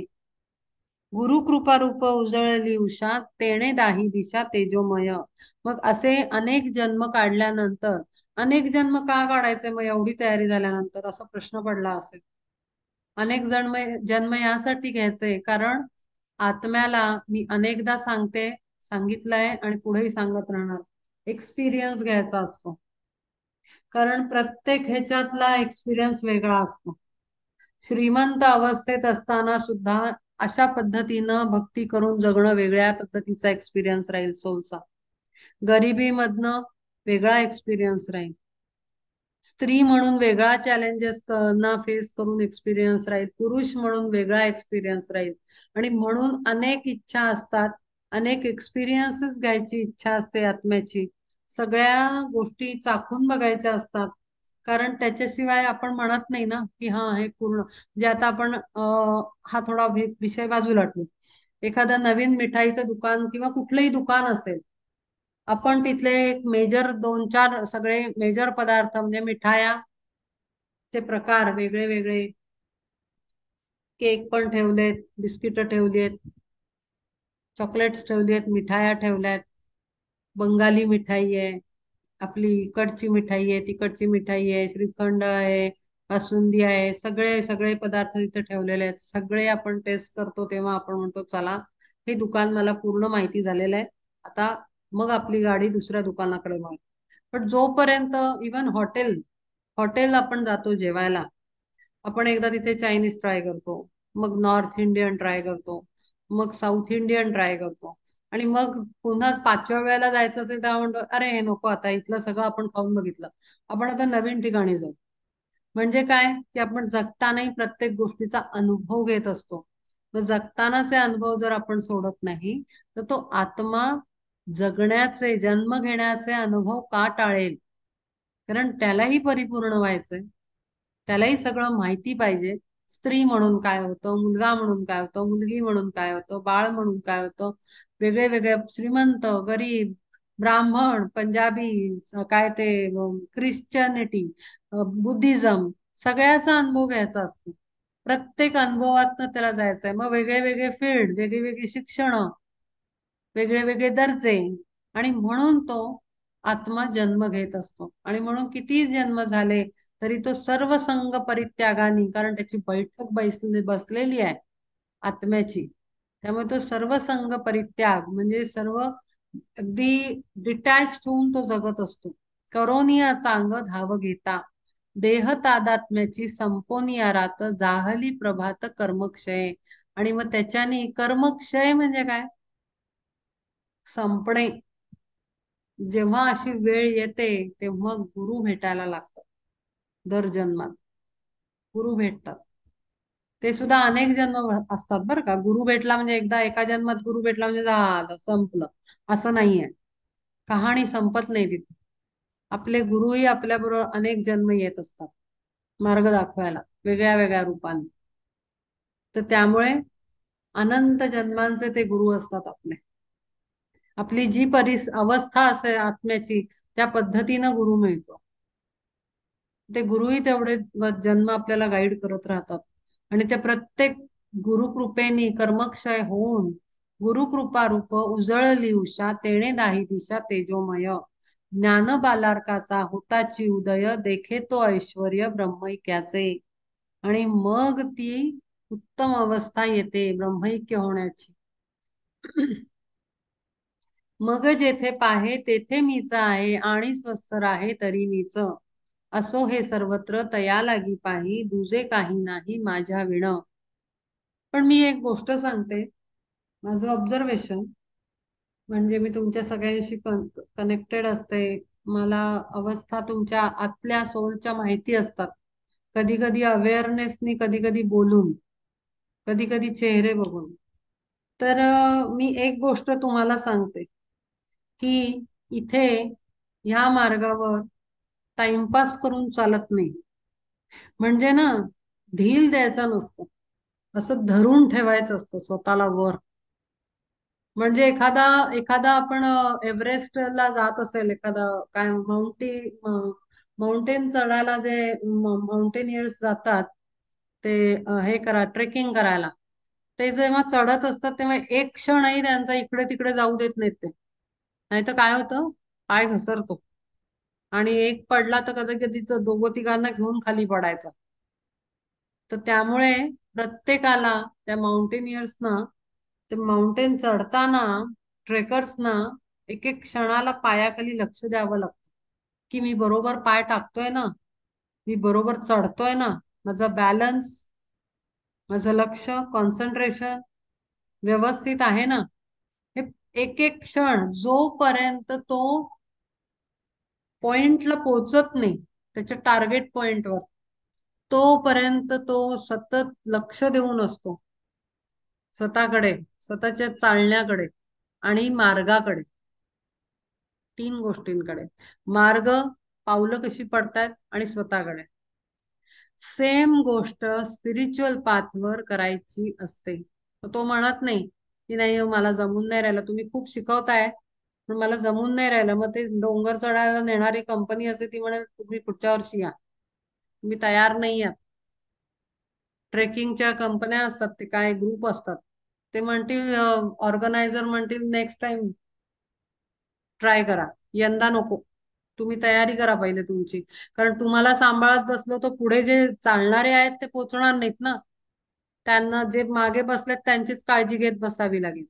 गुरुकृपारूप उजळली उषा तेणे दाही दिशा तेजोमय. मग असे अनेक जन्म काढल्यानंतर, अनेक जन्म का काढायचे मग एवढी तयारी झाल्यानंतर, असा प्रश्न पडला असेल. अनेक जन्म जन्म यासाठी घ्यायचे कारण आत्म्याला मी अनेकदा सांगितलंय आणि पुढेही सांगत राहणार, एक्सपिरियन्स घ्यायचा असतो. कारण प्रत्येक ह्याच्यातला एक्सपिरियन्स वेगळा असतो. श्रीमंत अवस्थेत असताना सुद्धा अशा पद्धतीनं भक्ती करून जगणं वेगळ्या पद्धतीचा एक्सपिरियन्स राहील सोलचा. गरिबीमधनं वेगळा एक्सपिरियन्स राहील. स्त्री म्हणून वेगळा चॅलेंजेस ना फेस करून एक्सपिरियन्स राहील. पुरुष म्हणून वेगळा एक्सपिरियन्स राहील. आणि म्हणून अनेक इच्छा असतात, अनेक एक्सपिरियन्सेस घ्यायची इच्छा असते आत्म्याची. सगळ्या गोष्टी चाखून बघायच्या असतात. कारण त्याच्याशिवाय आपण म्हणत नाही ना की हा हे पूर्ण. म्हणजे आता आपण हा थोडा विषय बाजूला ठेवू. एखादं नवीन मिठाईचं दुकान किंवा कुठलंही दुकान असेल, आपण तिथले मेजर 2-4 सगळे मेजर पदार्थ म्हणजे मिठाया चे प्रकार वेगळे वेगळे, केक पण ठेवलेत, बिस्किट ठेवलीत, चॉकलेट्स ठेवलीत, मिठाया ठेवल्यात. बंगाली मिठाई आहे, आपली इकडची मिठाई आहे, तिकडची मिठाई आहे, श्रीखंड आहे, बासुंदी आहे. सगळे सगळे पदार्थ तिथे ठेवलेले आहेत. सगळे आपण टेस्ट करतो तेव्हा आपण म्हणतो चला हे दुकान मला पूर्ण माहिती झालेलं आहे, आता मग आपली गाडी दुसऱ्या दुकानाकडे वळ. पण जोपर्यंत इवन हॉटेल हॉटेल आपण जातो जेवायला, आपण एकदा तिथे चायनीज ट्राय करतो, मग नॉर्थ इंडियन ट्राय करतो, मग साऊथ इंडियन ट्राय करतो. आणि मग पुन्हा 5व्या वेळेला जायचं असेल तेव्हा म्हणतो अरे हे नको, आता इथलं सगळं आपण खाऊन बघितलं, आपण आता नवीन ठिकाणी जाऊ. म्हणजे काय की आपण जगतानाही प्रत्येक गोष्टीचा अनुभव घेत असतो. मग जगतानाचे अनुभव जर आपण सोडत नाही तर तो आत्मा जगण्याचे, जन्म घेण्याचे अनुभव का टाळेल? कारण त्यालाही परिपूर्ण व्हायचंय, त्यालाही सगळं माहिती पाहिजे. स्त्री म्हणून काय होतं, मुलगा म्हणून काय होतं, मुलगी म्हणून काय होतं, बाळ म्हणून काय होतं, वेगळे वेगळे श्रीमंत गरीब, ब्राह्मण पंजाबी, काय ते ख्रिश्चनिटी, बुद्धिझम, सगळ्याचा अनुभव घ्यायचा असतो. प्रत्येक अनुभवातनं त्याला जायचंय. मग वेगळे वेगळे फील्ड, वेगळी वेगळी शिक्षण, वेगळे वेगळे दर्जे, आणि म्हणून तो आत्मा जन्म घेत असतो. आणि म्हणून किती जन्म झाले तरी तो सर्व संग परित्यागानी, कारण त्याची बैठक बसलेली आहे आत्म्याची, त्यामुळे तो सर्व संग परित्याग म्हणजे सर्व अगदी डिटॅच होऊन तो जगत असतो. करोनिया चांग धाव घेता, देह तादात्म्याची संपोनिया रात, जाहली प्रभात कर्मक्षय. आणि मग त्याच्यानी कर्मक्षय म्हणजे काय? संपणे. जेव्हा अशी वेळ येते तेव्हा गुरु भेटायला लागतात. दर जन्मात गुरु भेटतात. ते सुद्धा अनेक जन्म असतात बरं का. गुरु भेटला म्हणजे एकदा एका जन्मात गुरु भेटला म्हणजे झालं संपलं, असं नाहीये. कहाणी संपत नाही तिथे. आपले गुरुही आपल्या बरोबर अनेक जन्म येत असतात मार्ग दाखवायला वेगळ्या वेगळ्या रूपाने. तर त्यामुळे अनंत जन्मांचे ते गुरु असतात आपले. आपली जी अवस्था असेल आत्म्याची त्या पद्धतीनं गुरु मिळतो. ते गुरुही तेवढे जन्म आपल्याला गाईड करत राहतात. आणि त्या प्रत्येक गुरुकृपेने कर्मक्षय होऊन गुरुकृपा रूप उजळली उषा, तेणे दाही दिशा तेजोमय. ज्ञान बालार्काचा होताची उदय, देखे तो ऐश्वर्य ब्रह्मैक्याचे. आणि मग ती उत्तम अवस्था येते ब्रह्मैक्य होण्याची. मग जेथे पाहे तेथे मीच आहे, आणि स्वस्तर आहे तरी मीच. असो हे सर्वत्र तया लागी पाही, दुजे काही नाही माझ्या विण. पण मी एक गोष्ट सांगते, माझं ऑब्झर्वेशन, म्हणजे मी तुमच्या सगळ्यांशी कनेक्टेड असते. मला अवस्था तुमच्या आतल्या सोलच्या माहिती असतात. कधी कधी अवेअरनेसनी, कधी कधी बोलून, कधी कधी चेहरे बघून. तर मी एक गोष्ट तुम्हाला सांगते की इथे ह्या मार्गावर टाइमपास करून चालत नाही. म्हणजे ना, ढील द्यायचा नसतो, असं धरून ठेवायचं असतं स्वतःला वर. म्हणजे एखादा एखादा आपण एव्हरेस्टला जात असेल, एखादा काय माउंटेन चढायला जे माउंटेनियर्स जातात, ते हे करा ट्रेकिंग करायला, ते जेव्हा चढत असतात तेव्हा एक क्षणही त्यांचा इकडे तिकडे जाऊ देत नाहीत ते. नाही तर काय होतं, पाय घसरतो. आणि एक पडला तर कधी कधी दोघं तिघांना घेऊन खाली पडायचा. तर त्यामुळे प्रत्येकाला, त्या माउंटेनियर्सना, ते माउंटेन चढताना, ट्रेकर्सना एक एक क्षणाला पायाखाली लक्ष द्यावं लागतं की मी बरोबर पाय टाकतोय ना, मी बरोबर चढतोय ना, माझा बॅलन्स, माझं लक्ष, कॉन्सन्ट्रेशन व्यवस्थित आहे ना. हे एक एक क्षण जोपर्यंत तो पॉइंटला पोहोचत नाही, त्याच्या टार्गेट पॉइंटवर, तोपर्यंत तो सतत लक्ष देऊन असतो स्वतःकडे, स्वतःच्या चालण्याकडे आणि मार्गाकडे. तीन गोष्टींकडे: मार्ग, पावलं कशी पडतायत, आणि स्वतःकडे. सेम गोष्ट स्पिरिच्युअल पाथवर करायची असते. तो म्हणत नाही की नाही हो, मला जमून नाही राहिलं, तुम्ही खूप शिकवताय पण मला जमून नाही राहिलं. मग ते डोंगर चढायला नेणारी कंपनी असते, ती म्हणे तुम्ही पुढच्या वर्षी या. तुम्ही तयार नाही आहात. ट्रेकिंगच्या कंपन्या असतात, ते काय ग्रुप असतात, ते म्हणतील, ऑर्गनायझर म्हणतील नेक्स्ट टाइम ट्राय करा, यंदा नको. तुम्ही तयारी करा पहिले तुमची, कारण तुम्हाला सांभाळत बसलो तर पुढे जे चालणारे आहेत ते पोचणार नाहीत ना. त्यांना जे मागे बसलेत त्यांचीच काळजी घेत बसावी लागेल.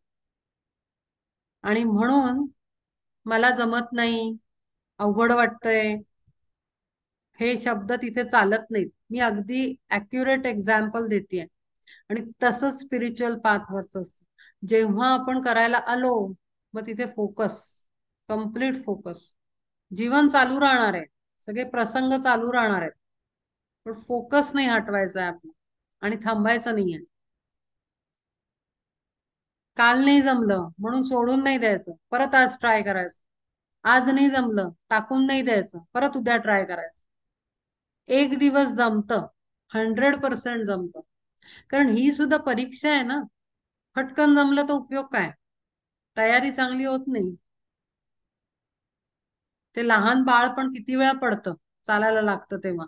आणि म्हणून मला जमत नाही, अवघड वाटतंय, हे शब्द तिथे चालत नाहीत. मी अगदी ऍक्युरेट एक्झाम्पल देते. आणि तसंच स्पिरिच्युअल पाथवरच असतं. जेव्हा आपण करायला आलो, मग तिथे फोकस, कम्प्लीट फोकस. जीवन चालू राहणार आहे, सगळे प्रसंग चालू राहणार आहेत, पण फोकस नाही हटवायचा आहे आपला, आणि थांबायचं नाहीये. काल नाही जमलं म्हणून सोडून नाही द्यायचं, परत आज ट्राय करायचं. आज नाही जमलं टाकून नाही द्यायचं, परत उद्या ट्राय करायचं. एक दिवस जमतं, 100% जमतं. कारण ही सुद्धा परीक्षा आहे ना. फटकन जमलं तर उपयोग काय, तयारी चांगली होत नाही. ते लहान बाळ पण किती वेळा पडतं, चालायला लागतं तेव्हा.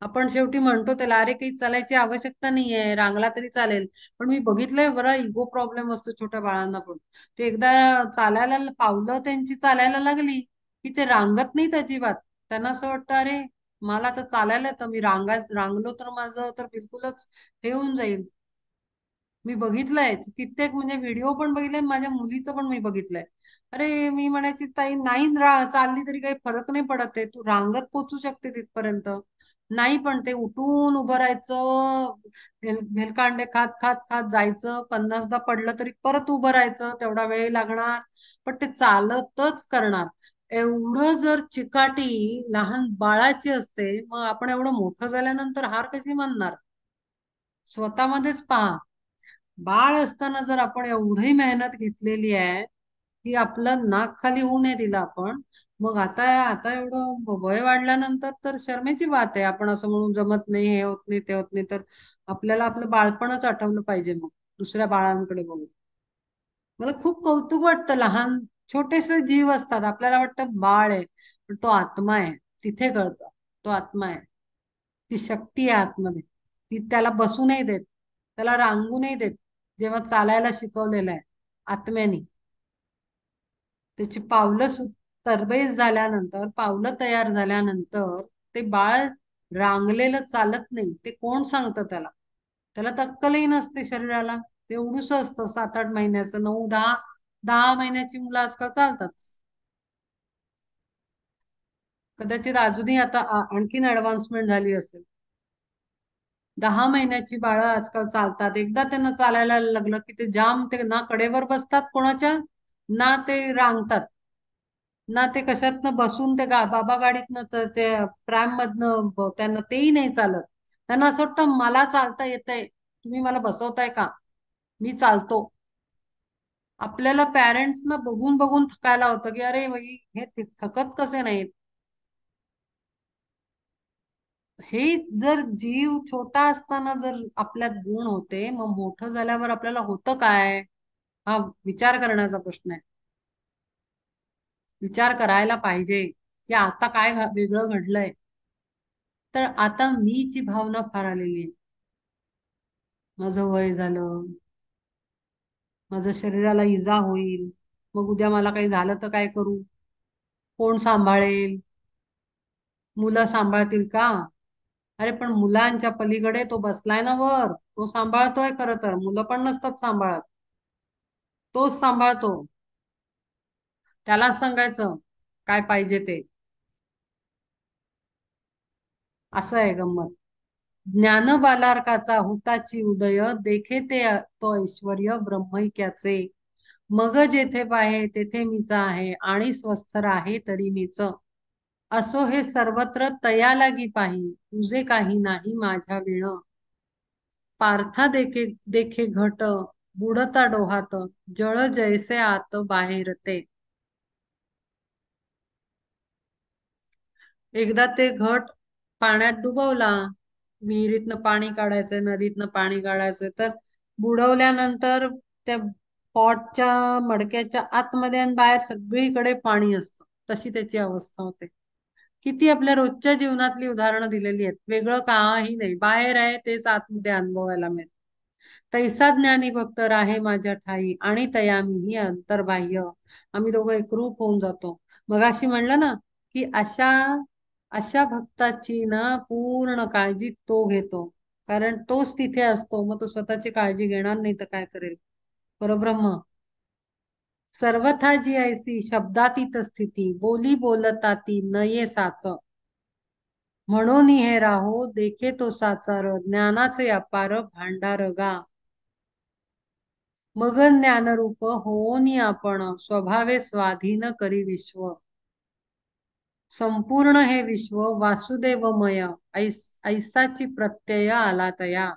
आपण शेवटी म्हणतो त्याला, अरे काही चालायची आवश्यकता नाहीये, रांगला तरी चालेल. पण मी बघितलंय बरा इगो प्रॉब्लेम असतो छोट्या बाळांना पण. ते एकदा चालायला पावलं त्यांची चालायला लागली की ते रांगत नाहीत अजिबात. त्यांना असं वाटतं, अरे मला तर चालायला तर मी रांगलो तर माझं तर बिलकुलच हे होऊन जाईल. मी बघितलंय कित्येक, म्हणजे व्हिडिओ पण बघितलाय, माझ्या मुलीचं पण मी बघितलंय. अरे मी म्हणायची, ताई नाही चालली तरी काही फरक नाही पडत आहे, तू रांगत पोचू शकते तिथपर्यंत. नाही, पण ते उठून उभं राहायचं, भेलकांडे खात खात खात जायचं, 50दा पडलं तरी परत उभं राहायचं, तेवढा वेळ लागणार, पण ते चालतच करणार. एवढं जर चिकाटी लहान बाळाची असते, मग आपण एवढं मोठं झाल्यानंतर हार कशी मानणार? स्वतःमध्येच पहा. बाळ असताना जर आपण एवढी मेहनत घेतलेली आहे की आपलं नाक खाली होऊ नये दिलं आपण, मग आता आता एवढं वय वाढल्यानंतर तर शर्मेची बात आहे. आपण असं म्हणून जमत नाही, हे होत नाही, ते होत नाही, तर आपल्याला आपलं बाळपणच आठवलं पाहिजे मग दुसऱ्या बाळांकडे बघून. मला खूप कौतुक वाटतं. लहान छोटेसे जीव असतात, आपल्याला वाटतं बाळ आहे, पण तो आत्मा आहे. तिथे कळतं तो आत्मा आहे. ती शक्ती आहे आतमध्ये. ती त्याला बसू नाही देत, त्याला रांगू नाही देत. जेव्हा चालायला शिकवलेलं आहे आत्म्याने, त्याची पावलं तरबेज झाल्यानंतर, पावलं तयार झाल्यानंतर ते बाळ रांगलेलं चालत नाही. ते कोण सांगतं त्याला? त्याला तर अक्कलही नसते शरीराला. ते एवढूस असतं 7-8 महिन्याचं. 9-10 महिन्याची मुलं आजकाल चालतात. कदाचित अजूनही आता आणखीन ऍडव्हान्समेंट झाली असेल. 10 महिन्याची बाळं आजकाल चालतात. एकदा त्यांना चालायला लागलं की ते जाम, ते ना कडेवर बसतात कोणाच्या, ना ते रांगतात, ना ते कशातनं बसून ते बाबा गाडीतनं तर ते प्रॅम मधनं त्यांना तेही नाही चालत. त्यांना असं वाटतं मला चालता येतंय, तुम्ही मला बसवताय का, मी चालतो. आपल्याला पॅरेंट्सना बघून बघून थकायला होतं की अरे बाई हे थकत कसे नाहीत. हे जर जीव छोटा असताना जर आपल्यात गुण होते, मग मोठं झाल्यावर आपल्याला होतं काय? हा विचार करण्याचा प्रश्न आहे. विचार करायला पाहिजे की आता काय वेगळं घडलंय. तर आता मीची भावना फार आलेली आहे. माझं वय झालं, माझ्या शरीराला इजा होईल, मग उद्या मला काही झालं तर काय करू? कोण सांभाळेल? मुलं सांभाळतील का? अरे पण मुलांच्या पलीकडे तो बसलाय ना वर, तो सांभाळतोय. खरं तर मुलं पण नसतात सांभाळत, तोच सांभाळतो. त्यालाच सांगायचं काय पाहिजे ते. असं आहे गंमत. ज्ञान बालार्काचा हुताची उदय, देखे ते तो ऐश्वर्य ब्रह्मैक्याचे. मग जेथे पाहे तेथे मीच आहे, आणि स्वस्थ राहे तरी मीच. असो हे सर्वत्र तया लागी पाही, तुझे काही नाही माझ्या विण. पार्था देखे देखे घट, बुडता डोहात, जळ जैसे आत बाहेर ते. एकदा ते घट पाण्यात डुबवला, विहिरीतनं पाणी काढायचंय, नदीतनं पाणी काढायचंय, तर बुडवल्यानंतर त्या पॉटच्या मडक्याच्या आतमध्ये आणि बाहेर सगळीकडे पाणी असतं. तशी त्याची अवस्था होते. किती आपल्या रोजच्या जीवनातली उदाहरणं दिलेली आहेत. वेगळं काही नाही, बाहेर आहे तेच आतमध्ये अनुभवायला मिळतं. तैसा ज्ञानी भक्त राहे माझ्या ठाई, आणि तया मीही अंतर्बाह्य. आम्ही दोघं एकरूप होऊन जातो. मगाशी म्हणलं ना की अशा अशा भक्ताची ना पूर्ण काळजी तो घेतो, कारण तोच तिथे असतो. मग तो स्वतःची काळजी घेणार नाही तर काय करेल? परब्रह्म सर्वथा जी ऐसी शब्दातीत स्थिती, बोली बोलता ती नये साच. म्हणून हे राहो देखे तो साचार, ज्ञानाचे अपार भांडार गा. मग ज्ञानरूप होनी आपण, स्वभावे स्वाधीन करी विश्व. संपूर्ण हे विश्व वासुदेवमय, ऐसाची प्रत्यय आला तया.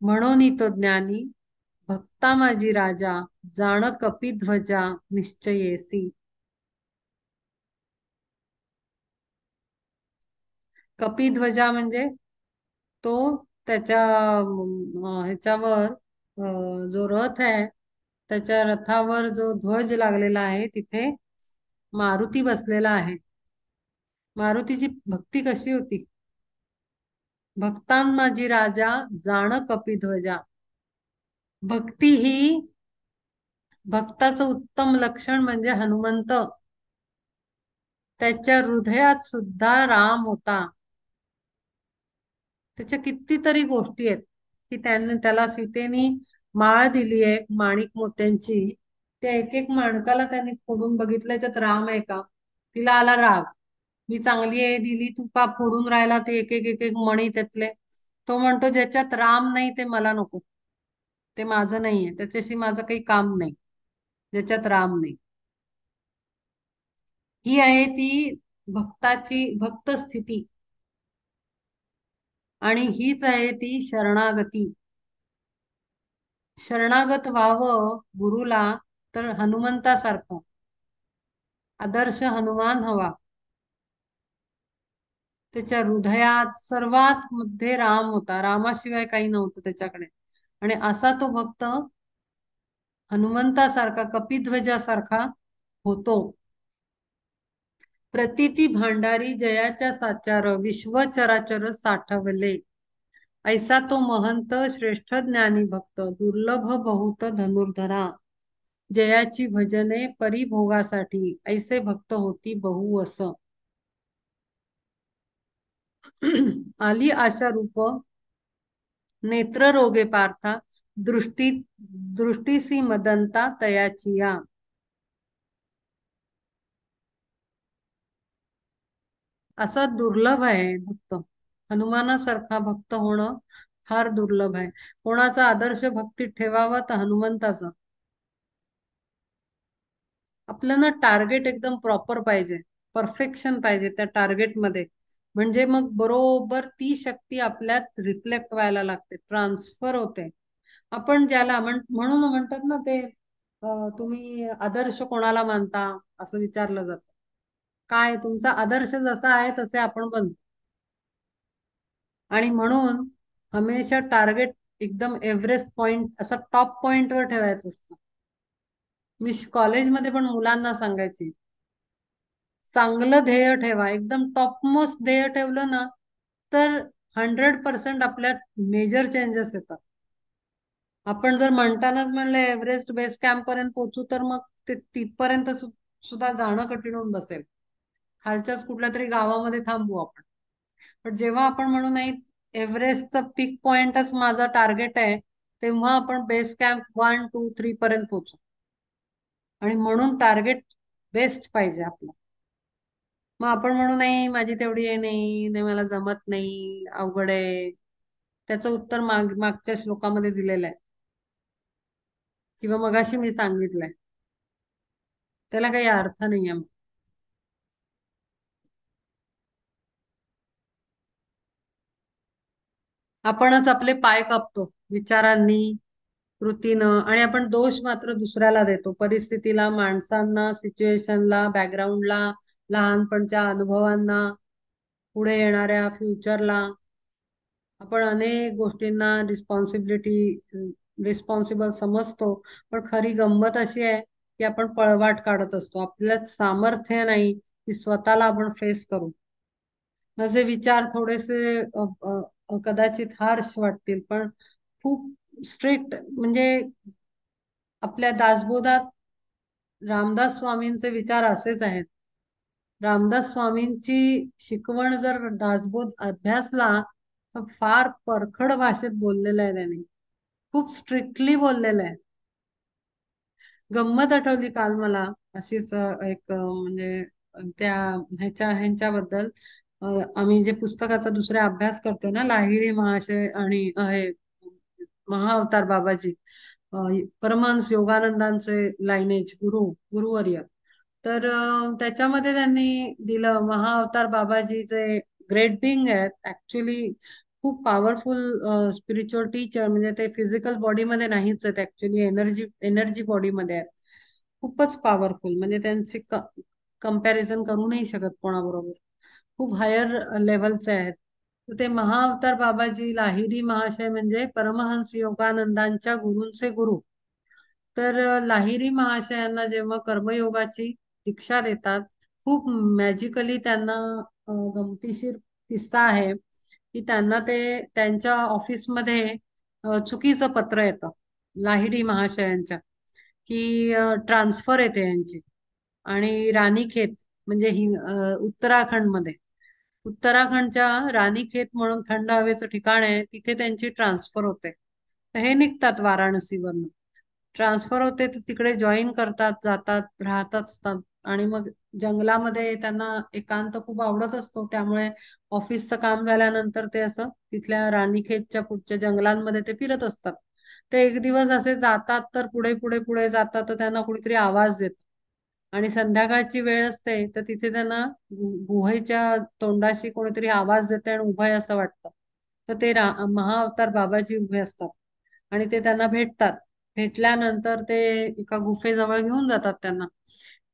म्हणून तो ज्ञानी भक्ता माझी राजा, जाण कपिध्वजा निश्चयेसी. कपिध्वजा म्हणजे तो त्याच्या ह्याच्यावर, जो रथ आहे त्याच्या रथावर जो ध्वज लागलेला आहे तिथे मारुती बसलेला आहे. मारुतीची भक्ती कशी होती? भक्तां माझी राजा जाण कपिध्वजा. भक्ती ही भक्ताचं उत्तम लक्षण म्हणजे हनुमंत त्याच्या हृदयात सुद्धा राम होता. त्याच्या कितीतरी गोष्टी आहेत की त्याने त्याला सीतेनी माळ दिली आहे माणिक मोत्यांची. त्या एक एक माणकाला त्यांनी फोडून बघितलंय त्यात राम आहे का. तिला आला राग, मी चांगली आहे दिली तू का फोडून राहिला ते एक एक एक एक मणी त्यातले. तो म्हणतो ज्याच्यात राम नाही ते मला नको, ते माझं नाहीये, त्याच्याशी माझं काही काम नाही ज्याच्यात राम नाही. ही आहे ती भक्ताची भक्त स्थिती आणि हीच आहे ती शरणागती. शरणागत व्हावं गुरुला तर हनुमंतासारखं आदर्श हनुमान हवा. त्याच्या हृदयात सर्वात मध्ये राम होता, रामाशिवाय काही नव्हतं त्याच्याकडे. आणि असा तो भक्त हनुमंतासारखा कपिध्वजासारखा होतो. प्रतीती भांडारी जयाच्या साचार विश्व चराचर साठवले. ऐसा तो महंत श्रेष्ठ ज्ञानी भक्त दुर्लभ बहुत धनुर्धरा. जयाची भजने परिभोगासाठी ऐसे भक्त होती बहु असं. आली आशा रूप नेत्र रोगे पार्था दृष्टी दृष्टीसी मदंता तयाची या. असा दुर्लभ आहे भक्त. हनुमानासारखा भक्त होणं फार दुर्लभ आहे. कोणाचा आदर्श भक्तीत ठेवावा तर हनुमंताचा. आपल्याला टार्गेट एकदम प्रॉपर पाहिजे, परफेक्शन पाहिजे त्या टार्गेट मध्ये. म्हणजे मग बरोबर ती शक्ती आपल्यात रिफ्लेक्ट व्हायला लागते, ट्रान्सफर होते. आपण ज्याला म्हणून म्हणतात ना ते तुम्ही आदर्श कोणाला मानता असं विचारलं जातं. काय तुमचा आदर्श जसा आहे तसे आपण बनतो. आणि म्हणून हमेशा टार्गेट एकदम एव्हरेस्ट पॉइंट असं टॉप पॉइंट वर ठेवायचं असतं. मी कॉलेजमध्ये पण मुलांना सांगायची चांगलं ध्येय ठेवा, एकदम टॉप मोस्ट ध्येय ठेवलं ना तर 100% आपल्यात मेजर चेंजेस येतात. आपण जर म्हणतानाच म्हणलं एव्हरेस्ट बेस कॅम्प पर्यंत पोहोचू तर मग ते तिथपर्यंत सुद्धा जाणं कठीण होऊन बसेल. खालच्याच कुठल्या तरी गावामध्ये थांबू आपण. पण जेव्हा आपण म्हणू नाही एव्हरेस्टचा पीक पॉइंटच माझा टार्गेट आहे, तेव्हा आपण बेस कॅम्प 1, 2, 3 पर्यंत पोहोचू. आणि म्हणून टार्गेट बेस्ट पाहिजे आपलं. मग आपण म्हणू नाही माझी तेवढी आहे, नाही नाही मला जमत नाही अवघड आहे. त्याचं उत्तर मागच्या श्लोकामध्ये दिलेलं आहे किंवा मगाशी मी सांगितलंय. त्याला काही अर्थ नाहीये. आपणच आपले पाय कापतो विचारांनी कृतीनं. आणि आपण दोष मात्र दुसऱ्याला देतो, परिस्थितीला, माणसांना, सिच्युएशनला, बॅकग्राऊंडला, लहानपणच्या अनुभवांना, पुढे येणाऱ्या फ्युचरला. आपण अनेक गोष्टींना रिस्पॉन्सिबल समजतो. पण खरी गंमत अशी आहे की आपण पळवाट काढत असतो, आपल्यात सामर्थ्य नाही की स्वतःला आपण फेस करू. माझे विचार थोडेसे कदाचित हार्श वाटतील पण खूप स्ट्रिक्ट. म्हणजे आपल्या दासबोधात रामदास स्वामींचे विचार असेच आहेत. रामदास स्वामींची शिकवण जर दासबोध अभ्यासला तर फार परखड भाषेत बोललेलं आहे त्यांनी, खूप स्ट्रिक्टली बोललेलं आहे. गंमत आठवली काल मला अशीच एक म्हणजे त्या ह्यांच्याबद्दल. आम्ही जे पुस्तकाचा दुसरा अभ्यास करतो ना लाहिरी महाशय आणि हे महाअवतार बाबाजी, अ, परमहंस योगानंदांचे लायनेज गुरुवर्य. तर त्याच्यामध्ये त्यांनी दिलं महाअवतार बाबाजीचे ग्रेट बिंग आहेत ऍक्च्युली. खूप पॉवरफुल स्पिरिच्युअल टीचर. म्हणजे ते फिजिकल बॉडीमध्ये नाहीच आहेत ऍक्च्युली, एनर्जी एनर्जी बॉडीमध्ये आहेत. खूपच पॉवरफुल, म्हणजे त्यांची कंपॅरिझन करू नाही शकत कोणाबरोबर. खूप हायर लेवलचे आहेत. तर ते महाअवतार बाबाजी लाहिरी महाशय म्हणजे परमहंस योगानंदांच्या गुरूंचे गुरु. तर लाहिरी महाशयांना जेव्हा कर्मयोगाची दीक्षा देतात, खूप मॅजिकली त्यांना गमतीशीर किस्सा आहे की त्यांना ते त्यांच्या ऑफिसमध्ये चुकीचं पत्र येतं लाहिडी महाशयांच्या, की ट्रान्सफर येते यांची. आणि राणीखेत म्हणजे उत्तराखंडमध्ये, उत्तराखंडच्या राणीखेत म्हणून थंड हवेचं ठिकाण आहे, तिथे त्यांची ट्रान्सफर होते. तर हे निघतात वाराणसीवरनं, ट्रान्सफर होते तर तिकडे जॉईन करतात, जातात, राहतात असतात. आणि मग जंगलामध्ये त्यांना एकांत खूप आवडत असतो, त्यामुळे ऑफिसचं काम झाल्यानंतर ते असं तिथल्या राणीखेतच्या पुढच्या जंगलांमध्ये ते फिरत असतात. ते एक दिवस असे जातात, तर पुढे पुढे पुढे जातात, तर त्यांना कुणीतरी आवाज देत. आणि संध्याकाळची वेळ असते, तर तिथे त्यांना गुहेच्या तोंडाशी कोणीतरी आवाज देते आणि उभं आहे असं वाटतं. तर ते महाअवतार बाबाजी उभे असतात आणि ते त्यांना भेटतात. भेटल्यानंतर ते एका गुफेजवळ घेऊन जातात त्यांना,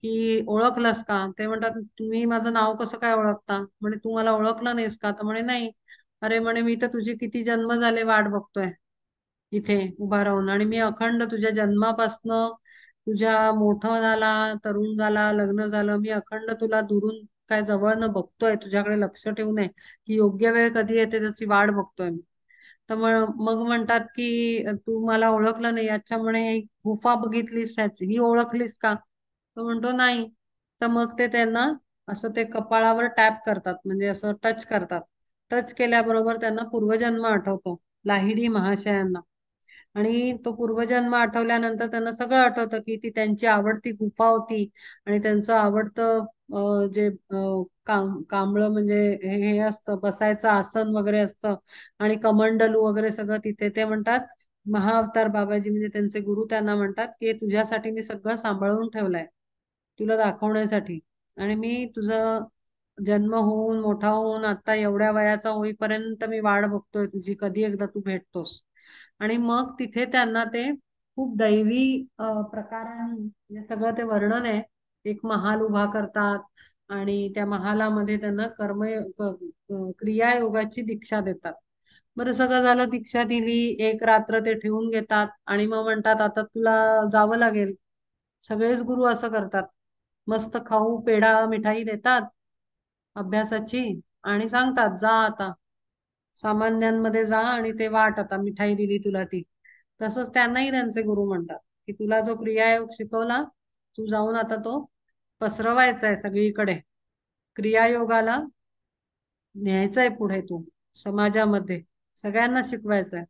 की ओळखलंस का? ते म्हणतात, तुम्ही माझं नाव कसं काय ओळखता? म्हणे, तू मला ओळखलं नाहीस का? तर म्हणे, नाही. अरे म्हणे, मी तर तुझी किती जन्म झाले वाट बघतोय इथे उभा राहून, आणि मी अखंड तुझ्या जन्मापासनं तुझ्या मोठं झाला, तरुण झाला, लग्न झालं, मी अखंड तुला दुरून काय जवळनं बघतोय, तुझ्याकडे लक्ष ठेवू नये, की योग्य वेळ कधी येते त्याची वाट बघतोय मी. तर मग म्हणतात की तू मला ओळखलं नाही, अच्छा म्हणे, ही गुफा बघितलीस त्याची, ही ओळखलीस का? तो म्हणतो नाही. तर मग ते त्यांना असं ते कपाळावर टॅप करतात, म्हणजे असं टच करतात. टच केल्याबरोबर त्यांना पूर्वजन्म आठवतो, लाहिडी महाशयांना. आणि तो पूर्वजन्म आठवल्यानंतर त्यांना सगळं आठवतं, की ती त्यांची आवडती गुफा होती आणि त्यांचं आवडतं जे कांबळं म्हणजे हे असतं, बसायचं आसन वगैरे असतं, आणि कमंडलू वगैरे सगळं तिथे. ते म्हणतात, महाअवतार बाबाजी म्हणजे त्यांचे गुरु त्यांना म्हणतात, की हे तुझ्यासाठी मी सगळं सांभाळून ठेवलंय, तुला दाखवण्यासाठी. आणि मी तुझं जन्म होऊन मोठा होऊन आता एवढ्या वयाचा होईपर्यंत मी वाट बघतोय तुझी, कधी एकदा तू भेटतोस. आणि मग तिथे त्यांना ते खूप दैवी प्रकाराने म्हणजे सगळं ते वर्णन आहे. एक महाल उभा करतात आणि त्या महालामध्ये त्यांना क्रियायोगाची दीक्षा देतात. बरं, सगळं झालं, दीक्षा दिली, एक रात्र ते ठेवून घेतात आणि मग म्हणतात, आता तुला जावं लागेल. सगळेच गुरु असं करतात, मस्त खाऊ पेढा मिठाई देतात अभ्यासाची, आणि सांगतात, जा आता सामान्यांमध्ये जा आणि ते वाट, आता मिठाई दिली तुला ती. तसंच त्यांनाही त्यांचे गुरु म्हणतात, की तुला जो क्रियायोग शिकवला, तू जाऊन आता तो पसरवायचा आहे सगळीकडे. क्रियायोगाला न्यायचंय पुढे, तू समाजामध्ये सगळ्यांना शिकवायचंय.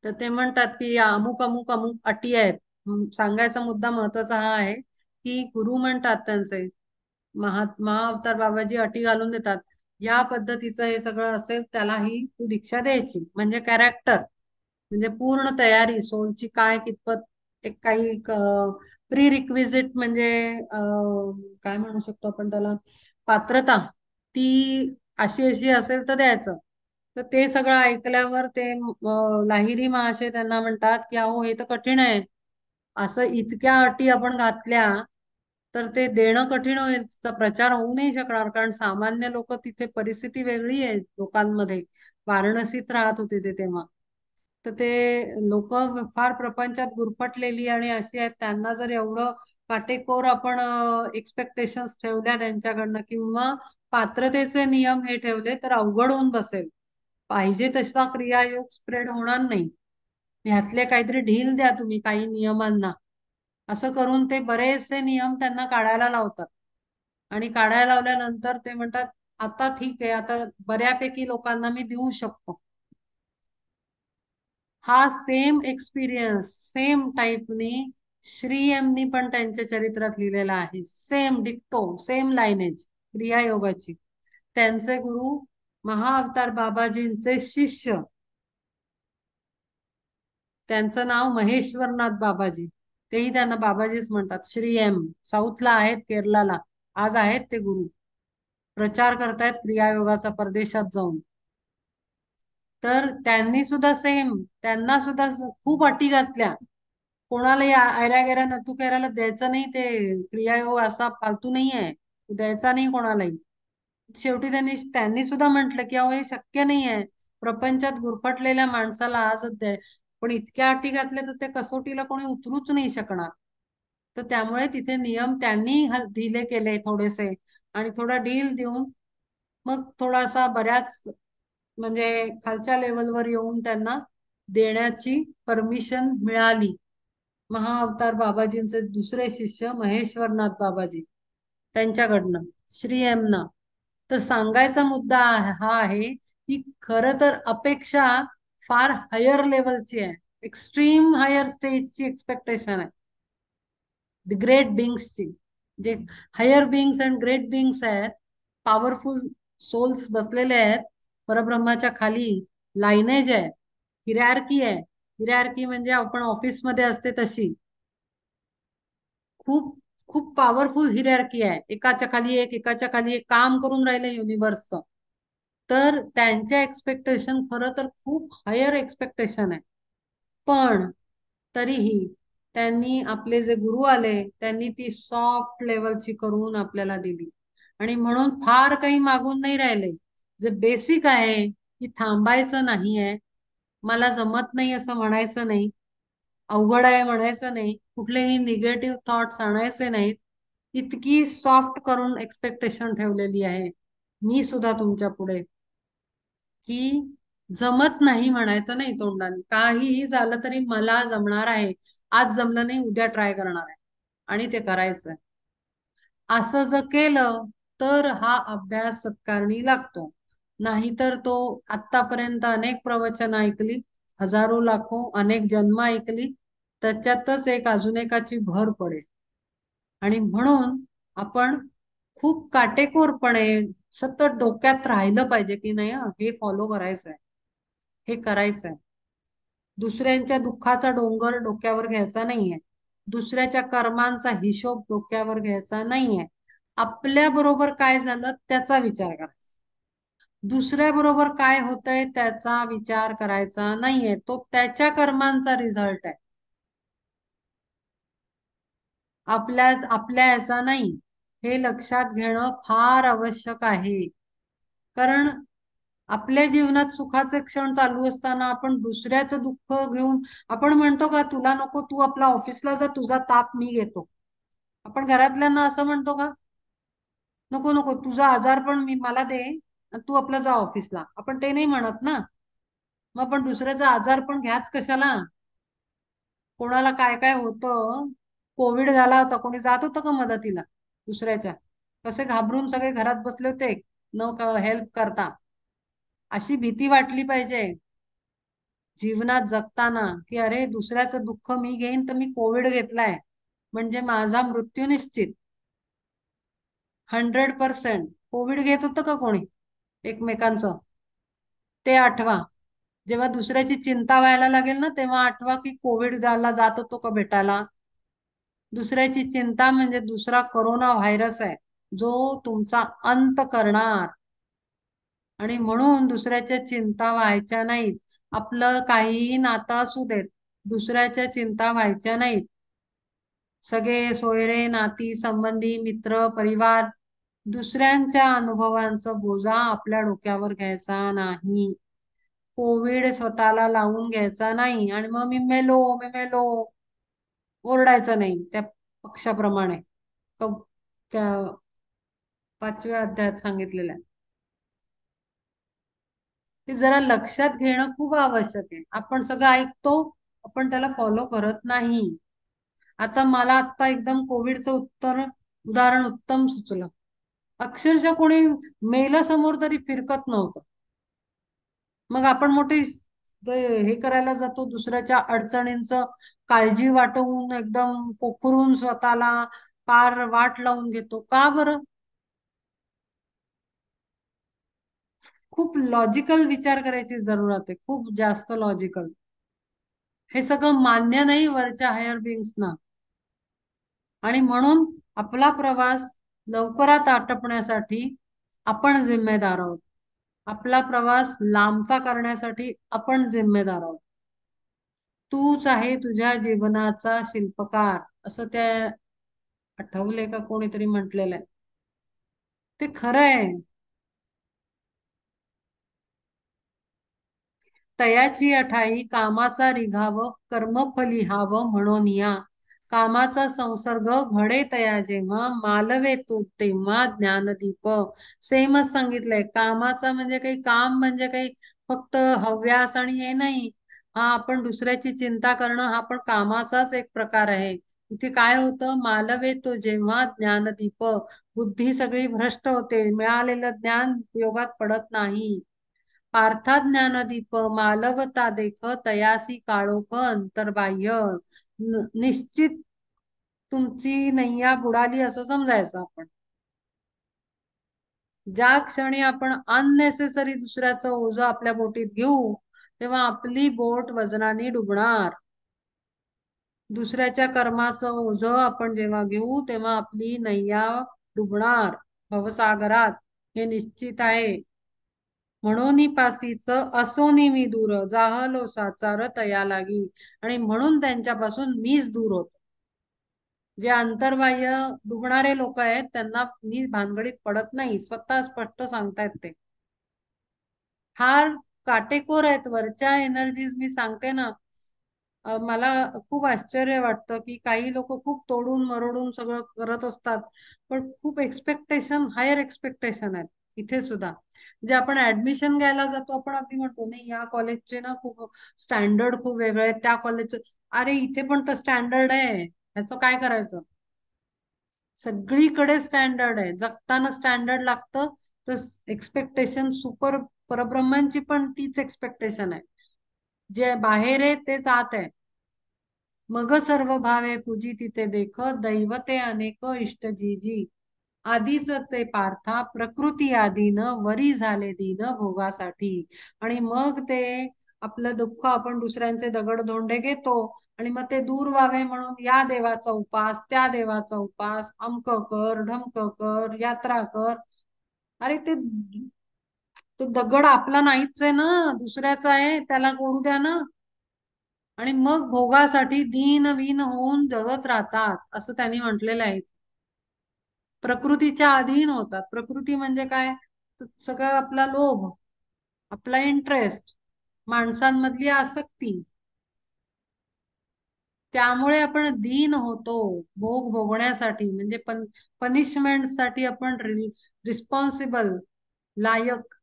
तर ते म्हणतात की अमुक अमुक अमुक अटी आहेत. सांगायचा मुद्दा महत्वाचा हा आहे, की गुरु म्हणतात त्यांचे, महाअवतार बाबाजी अटी घालून देतात, या पद्धतीचं हे सगळं असेल त्यालाही तू दीक्षा द्यायची. म्हणजे कॅरेक्टर, म्हणजे पूर्ण तयारी सोलची काय कितपत, एक काही प्री रिक्विजिट म्हणजे काय म्हणू शकतो आपण त्याला, पात्रता, ती अशी अशी असेल तर द्यायचं. तर ते सगळं ऐकल्यावर ते लाहिरी महाशय त्यांना म्हणतात, की अहो हे तर कठीण आहे, असं इतक्या अटी आपण घातल्या तर ते देणं कठीण होईल, त्याचा प्रचार होऊ नाही शकणार, कारण सामान्य लोक, तिथे परिस्थिती वेगळी आहे लोकांमध्ये. वाराणसीत राहत होते ते तेव्हा. तर ते लोक फार प्रपंचात गुरफटलेली आणि अशी आहेत, त्यांना जर एवढं काटेकोर आपण एक्सपेक्टेशन्स ठेवल्या त्यांच्याकडनं, किंवा पात्रतेचे नियम हे ठेवले, तर अवघड होऊन बसेल. पाहिजे तसा क्रियायोग स्प्रेड होणार नाही. ह्यातले काहीतरी ढील द्या तुम्ही काही नियमांना, असं करून ते बरेचसे नियम त्यांना काढायला लावतात. आणि काढायला लावल्यानंतर ते म्हणतात, आता ठीक आहे, आता बऱ्यापैकी लोकांना मी देऊ शकतो. हा सेम एक्सपिरियन्स सेम टाईपनी श्री पण त्यांच्या चरित्रात लिहिलेला आहे, सेम डिक्टो सेम लाईनेज क्रियायोगाची. त्यांचे गुरु महाअवतार बाबाजींचे शिष्य, त्यांचं नाव महेश्वरनाथ बाबाजी, तेही त्यांना बाबाजीच म्हणतात. साऊथला आहेत, केरलाला आज आहेत ते गुरु, प्रचार करतायत क्रियायोगाचा परदेशात जाऊन. तर त्यांनी सुद्धा सेम, त्यांना सुद्धा खूप अटी घातल्या, कोणालाही आयऱ्या गेऱ्या नतू करायला द्यायचं नाही, ते क्रियायोग असा फालतू नाही आहे, द्यायचा नाही कोणालाही. शेवटी त्यांनी त्यांनी सुद्धा म्हटलं, की अहो हे शक्य नाही आहे, प्रपंचात गुरफटलेल्या माणसाला आजच द्याय, पण इतक्या अटी घातल्या तर त्या कसोटीला कोणी उतरूच नाही शकणार. तर त्यामुळे तिथे नियम त्यांनी ढिले केले थोडेसे, आणि थोडा डील देऊन मग थोडासा बऱ्याच म्हणजे खालच्या लेवलवर येऊन त्यांना देण्याची परमिशन मिळाली. महाअवतार बाबाजींचे दुसरे शिष्य महेश्वरनाथ बाबाजी त्यांच्याकडनं श्री एमना. तर सांगायचा मुद्दा हा आहे की खरं तर अपेक्षा फार हायर लेवलची आहे, एक्स्ट्रीम हायर स्टेजची एक्सपेक्टेशन आहे द ग्रेट बिंग्सची. जे higher beings and great beings आहेत, पॉवरफुल सोल्स बसलेले आहेत परब्रह्माच्या खाली. लाईनेज आहे, हिरआर्की आहे. हिरआर्की म्हणजे आपण ऑफिसमध्ये असते तशी. खूप खूप पॉवरफुल हिरआर्की आहे, एकाच्या खाली एक एकाच्या खाली एक काम करून राहिले युनिव्हर्सचं. तर त्यांच्या एक्सपेक्टेशन खरं तर खूप हायर एक्सपेक्टेशन आहे. पण तरीही त्यांनी, आपले जे गुरु आले त्यांनी ती सॉफ्ट लेवलची करून आपल्याला दिली. आणि म्हणून फार काही मागून नाही राहिले. जे बेसिक आहे की थांबायचं नाहीये, मला जमत नाही असं म्हणायचं नाही, अवघड आहे म्हणायचं नाही, कुठलेही निगेटिव्ह थॉट्स आणायचे नाहीत. इतकी सॉफ्ट करून एक्सपेक्टेशन ठेवलेली आहे मी सुद्धा तुमच्या पुढे, की जमत नाही म्हणायचं नाही तोंडाने. काहीही झालं तरी मला जमणार आहे, आज जमलं नाही उद्या ट्राय करणार आहे आणि ते करायचंय. असं जर केलं तर हा अभ्यास सत्कारणी लागतो. नाहीतर तो आतापर्यंत अनेक प्रवचन ऐकली, हजारो लाखो अनेक जन्म ऐकली, त्याच्यातच एक अजून एकाची भर पडेल. आणि म्हणून आपण खूप काटेकोरपणे सतत डोक्यात राहिलं पाहिजे की नाही, हे फॉलो करायचंय, हे करायचंय. दुसऱ्यांच्या दुःखाचा डोंगर डोक्यावर घ्यायचा नाहीये, दुसऱ्याच्या कर्मांचा हिशोब डोक्यावर घ्यायचा नाहीये. आपल्या बरोबर काय झालं त्याचा विचार करायचा, दुसऱ्या बरोबर काय होतंय त्याचा विचार करायचा नाहीये. तो त्याच्या कर्मांचा रिझल्ट आहे, आपल्या आपल्या याचा नाही. हे लक्षात घेणं फार आवश्यक आहे. कारण आपल्या जीवनात सुखाचे क्षण चालू असताना आपण दुसऱ्याचं दुःख घेऊन, आपण म्हणतो का तुला नको, तू आपला ऑफिसला जा, तुझा ताप मी घेतो. आपण घरातल्यांना असं म्हणतो का, नको नको तुझा आजार पण मी मला दे आणि तू आपला जा ऑफिसला. आपण ते नाही म्हणत ना. मग आपण दुसऱ्याचा आजार पण घ्याच कशाला. कोणाला काय काय होतं, कोविड झाला होता, कोणी जात होतं का मदतीला दुसऱ्याच्या? कसे घाबरून सगळे घरात बसले होते, न हेल्प करता. अशी भीती वाटली पाहिजे जीवनात जगताना, की अरे दुसऱ्याचं दुःख मी घेईन तर मी कोविड घेतलाय म्हणजे माझा मृत्यू निश्चित. 100%. कोविड घेत होतं का कोणी एकमेकांचं? ते आठवा. जेव्हा दुसऱ्याची चिंता व्हायला लागेल ना, तेव्हा आठवा की कोविड झाला, जात होतो का भेटायला. दुसऱ्याची चिंता म्हणजे दुसरा कोरोना व्हायरस आहे, जो तुमचा अंत करणार. आणि म्हणून दुसऱ्याच्या चिंता व्हायच्या नाहीत. आपलं काहीही नातं असू देत, दुसऱ्याच्या चिंता व्हायच्या नाहीत. सगळे सोयरे नाती संबंधी मित्र परिवार, दुसऱ्यांच्या अनुभवांचं बोजा आपल्या डोक्यावर घ्यायचा नाही. कोविड स्वतःला लावून घ्यायचा नाही आणि मग मी मेलो ओरडायचं नाही त्या पक्षाप्रमाणे. त्या 5व्या अध्यायात सांगितलेलं आहे. ते जरा लक्षात घेणं खूप आवश्यक आहे. आपण सगळं ऐकतो, आपण त्याला फॉलो करत नाही. आता मला आता एकदम कोविडचं उदाहरण उत्तम सुचलं. अक्षरशः कोणी मेला समोर तरी फिरकत नव्हतं. मग आपण मोठी हे करायला जातो, दुसऱ्याच्या अडचणींचं काळजी वाटवून एकदम पोखरून स्वतःला पार वाट लावून घेतो. का बरं? खूप लॉजिकल विचार करायची जरूरत आहे, खूप जास्त लॉजिकल. हे सगळं मान्य नाही वरच्या हायर बिंग्सना. आणि म्हणून आपला प्रवास लवकरात आटपण्यासाठी आपण जिम्मेदार आहोत. आपला प्रवास लांबचा करण्यासाठी आपण जिम्मेदार आहोत. तूच आहे तुझ्या जीवनाचा शिल्पकार, असं त्या आठवले का कोणीतरी म्हटलेलं आहे. ते खरं आहे. तयाची अठाई कामाचा रिघाव कर्मफली हाव म्हणून या. कामाचा संसर्ग घडे तया जेव्हा मालवे तो तेव्हा ज्ञानदीप. सेमच सांगितलंय. कामाचा म्हणजे काही काम म्हणजे काही फक्त हव्यास आणि हे नाही. हा आपण दुसऱ्याची चिंता करणं हा पण कामाचाच एक प्रकार आहे. इथे काय होतं, मालवे तो जेव्हा ज्ञानदीप, बुद्धी सगळी भ्रष्ट होते, मिळालेलं ज्ञान उपयोगात पडत नाही. पार्था ज्ञानदीप मालवता देख तयासी काळोख अंतर्बाह्य. निश्चित तुमची नैया बुडाली असं समजायचं आपण. ज्या क्षणी आपण अननेसेसरी दुसऱ्याचं ओझं आपल्या बोटीत घेऊ तेव्हा आपली बोट वजनाने डुबणार. दुसऱ्याच्या कर्माचं ओझं आपण जेव्हा घेऊ तेव्हा आपली नैया डुबणार भवसागरात, हे निश्चित आहे. म्हणून पासीच असोनी मी दूर जाहलो साचार तया लागी. आणि म्हणून त्यांच्यापासून मीच दूर होतो. जे अंतर्बाह्य डुबणारे लोक आहेत त्यांना मी भानगडीत पडत नाही, स्वतः स्पष्ट सांगतायत ते. फार काटेकोर आहेत वरच्या एनर्जीज, मी सांगते ना. मला खूप आश्चर्य वाटतं की काही लोक खूप तोडून मरोडून सगळं करत असतात, पण खूप एक्सपेक्टेशन, हायर एक्सपेक्टेशन आहेत इथे सुद्धा. जे आपण ऍडमिशन घ्यायला जातो आपण अगदी म्हणतो नाही या कॉलेजचे ना खूप स्टँडर्ड खूप वेगळे आहे, त्या कॉलेजचं. अरे इथे पण तर स्टँडर्ड आहे, ह्याचं काय करायचं. सगळीकडे स्टँडर्ड आहे, जगताना स्टँडर्ड लागतं. तर एक्सपेक्टेशन सुपर, परब्रह्मांची पण तीच एक्सपेक्टेशन आहे. जे बाहेर आहे तेच आत आहे. मग सर्व भावे पूजी तिथे देख दैवते अनेक इष्ट जीजी. आधीच ते पार्था प्रकृती आधीन वरी झाले दीन भोगासाठी. आणि मग ते आपलं दुःख आपण दुसऱ्यांचे दगडधोंडे घेतो आणि मग ते दूर व्हावे म्हणून या देवाचा उपास, त्या देवाचा उपास, अमक कर ढमक कर यात्रा कर. अरे ते तो दगड आपला नाहीच आहे ना, दुसऱ्याचा आहे, त्याला कोणू द्या ना. आणि मग भोगासाठी दीन वीन होऊन जगत राहतात असं त्यांनी म्हटलेलं आहे. प्रकृतीच्या अधीन होतात. प्रकृती म्हणजे काय, तर सगळं आपला लोभ, आपला इंटरेस्ट, माणसांमधली आसक्ती. त्यामुळे आपण दीन होतो. भोग भोगण्यासाठी म्हणजे पनिशमेंट साठी आपण रिस्पॉन्सिबल, लायक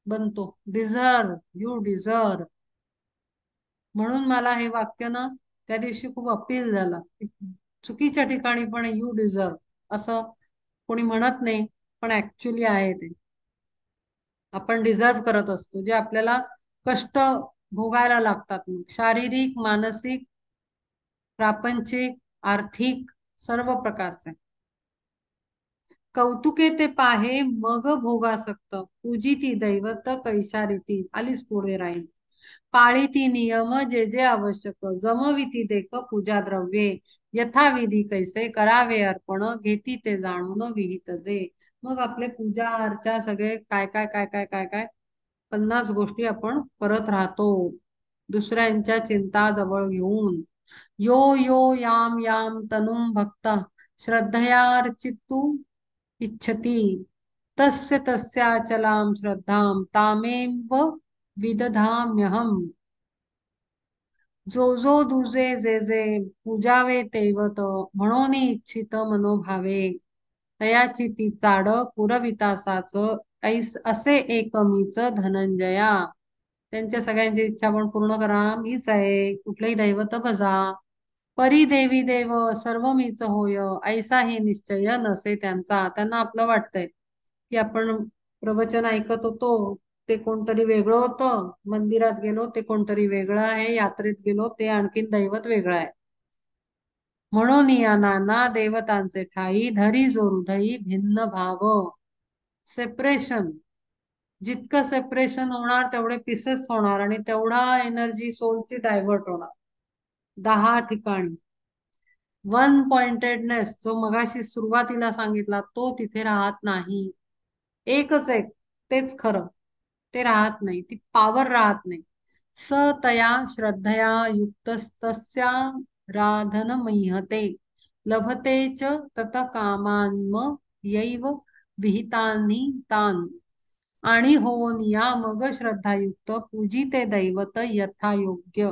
बनतो. Deserve, you deserve. म्हणून मला हे वाक्य ना त्या दिवशी खूप अपील झालं. चुकीच्या ठिकाणी पण यू डिझर्व असं कोणी म्हणत नाही, पण ऍक्च्युली आहे ते. आपण डिझर्व करत असतो जे आपल्याला कष्ट भोगायला लागतात, मग शारीरिक, मानसिक, प्रापंचिक, आर्थिक, सर्व प्रकारचे. कौतुके ते पाहे मग भोगासक्त पूजी ती दैवत कैशारीती. आलीच पुढे राहील. पाळीती नियम जे जे आवश्यक जमविती देख पूजा द्रव्ये. यथाविधी कैसे करावे अर्पण घेती ते जाणून विहित जे. मग आपले पूजा अर्चा सगळे काय काय काय काय काय काय 50 गोष्टी आपण करत राहतो दुसऱ्यांच्या चिंता जवळ घेऊन. यो यो याम याम तनुम भक्त श्रद्धयार्चितु इच्छति तस्य तस्याचलां श्रद्धां तामेव विदधाम्यहम्. जो जो दुजे जे जे पूजावे तेवत म्हणून इच्छित मनोभावे. तयाची ती चाड पुरवितासाच ऐस असे एकमीच धनंजया. त्यांच्या सगळ्यांची इच्छा पण पूर्ण करा मीच आहे, कुठलेही दैवत भजा. परी देवी देव सर्व मीच होय ऐसा हे निश्चय नसे त्यांचा. त्यांना आपलं वाटतंय की आपण प्रवचन ऐकत होतो ते कोणतरी वेगळं होतं, मंदिरात गेलो ते कोणतरी वेगळं आहे, यात्रेत गेलो ते आणखीन दैवत वेगळं आहे. म्हणून या नाना देवतांचे ठाई धरी जो हृदयी भिन्न भाव. सेपरेशन, जितकं सेपरेशन होणार तेवढे पीसेस होणार आणि तेवढा एनर्जी सोलची डायव्हर्ट होणार. 10 ठिकाणी वन पॉइंटेडनेस जो मगाशी सुरुवातीला सांगितला तो तिथे राहत नाही. एकच एक, तेच खरं, ते राहत नाही, ती पावर राहत नाही. स तया श्रद्धया युक्तस्तस्या राधन मह्यते लभते च तत कामान्म यैव विहितानि तान. आणि होऊन या मग श्रद्धायुक्त पूजिते दैवत यथायोग्य.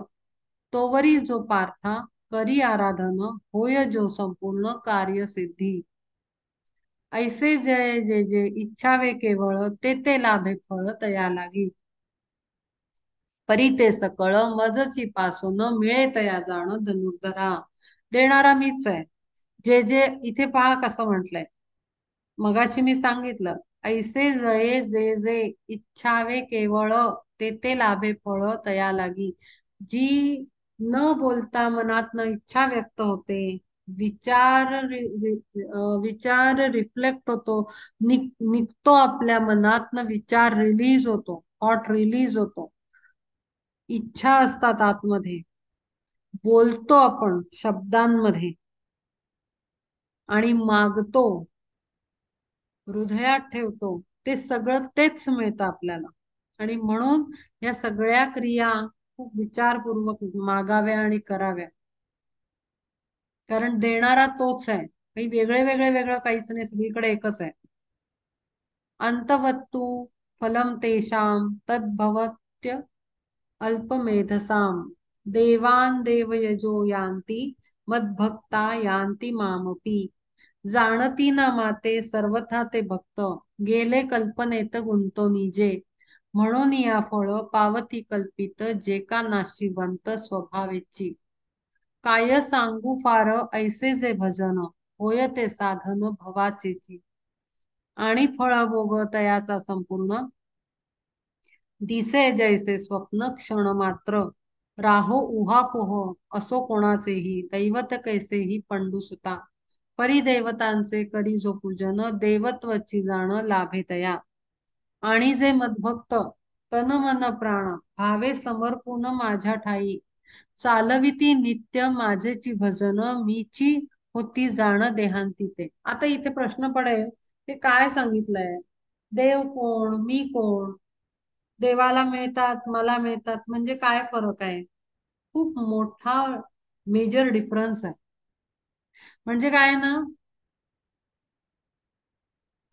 तोवरी जो पार्था करी आराधन होय जो संपूर्ण कार्यसिद्धी. ऐसे जय जे जे इच्छावे केवळ ते लाभे फळ तया लागी. परी ते सकळ मजची पासून मिळे तया जाण धनुर्धरा. देणारा मीच आहे. जे जे इथे पहा कसं म्हटलंय. मगाशी मी सांगितलं ऐसे जये जे जे इच्छावे केवळ ते लाभे फळ तया लागी. जी न बोलता मनात न इच्छा व्यक्त होते, विचार रिफ्लेक्ट होतो, निघतो आपल्या मनातनं विचार रिलीज होतो, थॉट रिलीज होतो, इच्छा असतात आतमध्ये, बोलतो आपण शब्दांमध्ये आणि मागतो, हृदयात ठेवतो, ते सगळं तेच मिळतं आपल्याला. आणि म्हणून या सगळ्या क्रिया खूप विचारपूर्वक मागाव्या आणि कराव्या. कारण देणारा तोच आहे, काही वेगळं काहीच नाही, सगळीकडे एकच आहे. अंतवत्तु फलम तेषाम तद्भवत्य अल्पमेधसाम. देवान देवयजो यान्ति मद्भक्ता यान्ति मामपि. जाणती ना माते सर्वथा ते भक्त, गेले कल्पनेत गुंतो निजे. म्हणून या फळ पावती कल्पित जे का नाशिवंत स्वभावेची. काय सांगू फार ऐसे जे भजन, होय ते साधन भवाचेची. आणि फळ भोग तयाचा संपूर्ण, दिसे जैसे स्वप्न क्षण मात्र. राहो उहापोह असो कोणाचेही, दैवत कैसेही पंडुसुता. परिदेवतांचे करी जो पूजन, देवत्वची जाण लाभे तया. आणि जे मदभक्त तन मन प्राण भावे समर्पून माझ्या ठाई. चालविती नित्य माझेची भजन, मीची होती जाण देहांती ते. आता इथे प्रश्न पडेल ते काय सांगितलंय, देव कोण, मी कोण, देवाला मिळतात मला मिळतात म्हणजे काय फरक आहे. खूप मोठा मेजर डिफरन्स आहे. म्हणजे काय ना,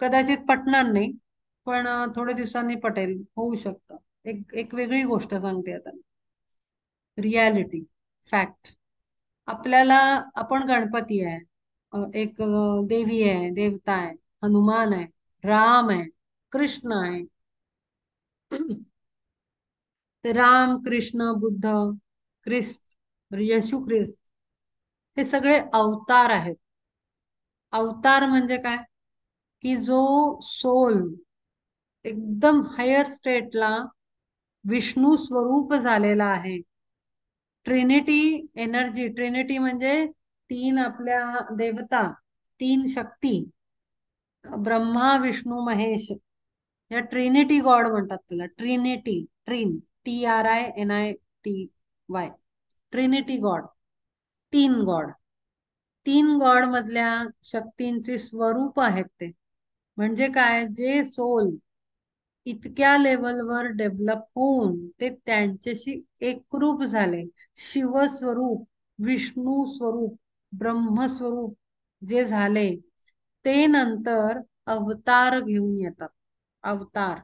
कदाचित पटणार नाही, पण थोड्या दिवसांनी पटेल, होऊ शकतं. एक वेगळी गोष्ट सांगते आता, रियालिटी, फॅक्ट. आपल्याला, आपण गणपती आहे, एक देवी आहे, देवता आहे, हनुमान आहे, राम आहे, कृष्ण आहे. ते राम, कृष्ण, बुद्ध, ख्रिस्त, येशू ख्रिस्त, हे सगळे अवतार आहेत. अवतार म्हणजे काय, की जो सोल एकदम हायर स्टेटला विष्णू स्वरूप झालेला आहे. ट्रिनिटी एनर्जी, ट्रिनिटी म्हणजे तीन आपल्या देवता, तीन शक्ती, ब्रह्मा विष्णू महेश, या ट्रिनिटी गॉड म्हणतात त्याला. ट्रिनिटी, TRINITY, ट्रिनिटी गॉड, तीन गॉड. तीन गॉड मधल्या शक्तींचे स्वरूप आहेत ते. म्हणजे काय, जे सोल इतक्या लेवलवर डेव्हलप होऊन ते त्यांच्याशी एकरूप झाले, शिवस्वरूप, विष्णू स्वरूप, ब्रह्मस्वरूप जे झाले, ते नंतर अवतार घेऊन येतात. अवतार,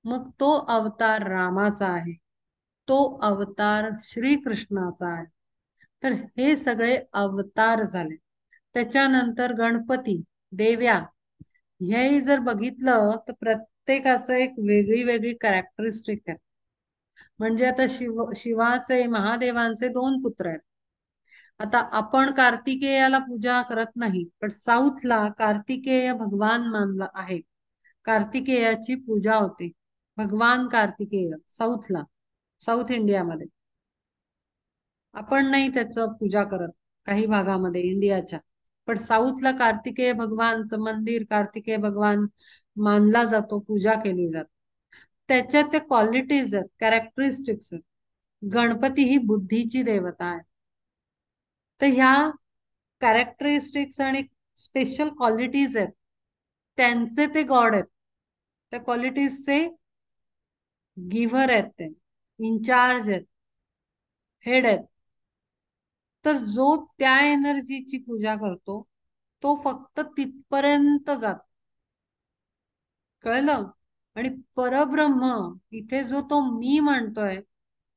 मग तो अवतार रामाचा आहे, तो अवतार श्रीकृष्णाचा आहे. तर हे सगळे अवतार झाले. त्याच्यानंतर गणपती, देव्या, हे जर बघितलं तर प्रत्येकाचं एक वेगळी वेगळी कॅरेक्टरिस्टिक आहे. म्हणजे आता शिवाचे, महादेवांचे दोन पुत्र आहेत. आता आपण कार्तिकेयाला पूजा करत नाही, पण साऊथला कार्तिकेय भगवान मानला आहे. कार्तिकेयाची पूजा होते, भगवान कार्तिकेय साऊथला, साऊथ इंडियामध्ये. आपण नाही त्याचं पूजा करत काही भागामध्ये इंडियाच्या, पण साऊथला कार्तिकेय भगवानचं मंदिर, कार्तिकेय भगवान मानला जातो, पूजा केली जाते. त्याच्यात ते क्वालिटीज आहेत, कॅरेक्टरिस्टिक्स आहेत. गणपती ही बुद्धीची देवता आहे. तर ह्या कॅरेक्टरिस्टिक्स आणि स्पेशल क्वालिटीज आहेत, त्यांचे ते गॉड आहेत. त्या क्वालिटीजचे गिव्हर आहेत, ते इन्चार्ज आहेत, हेड आहेत. तर जो त्या एनर्जीची पूजा करतो तो फक्त तिथपर्यंत जात, कळलं. आणि परब्रह्म, इथे जो तो मी म्हणतोय,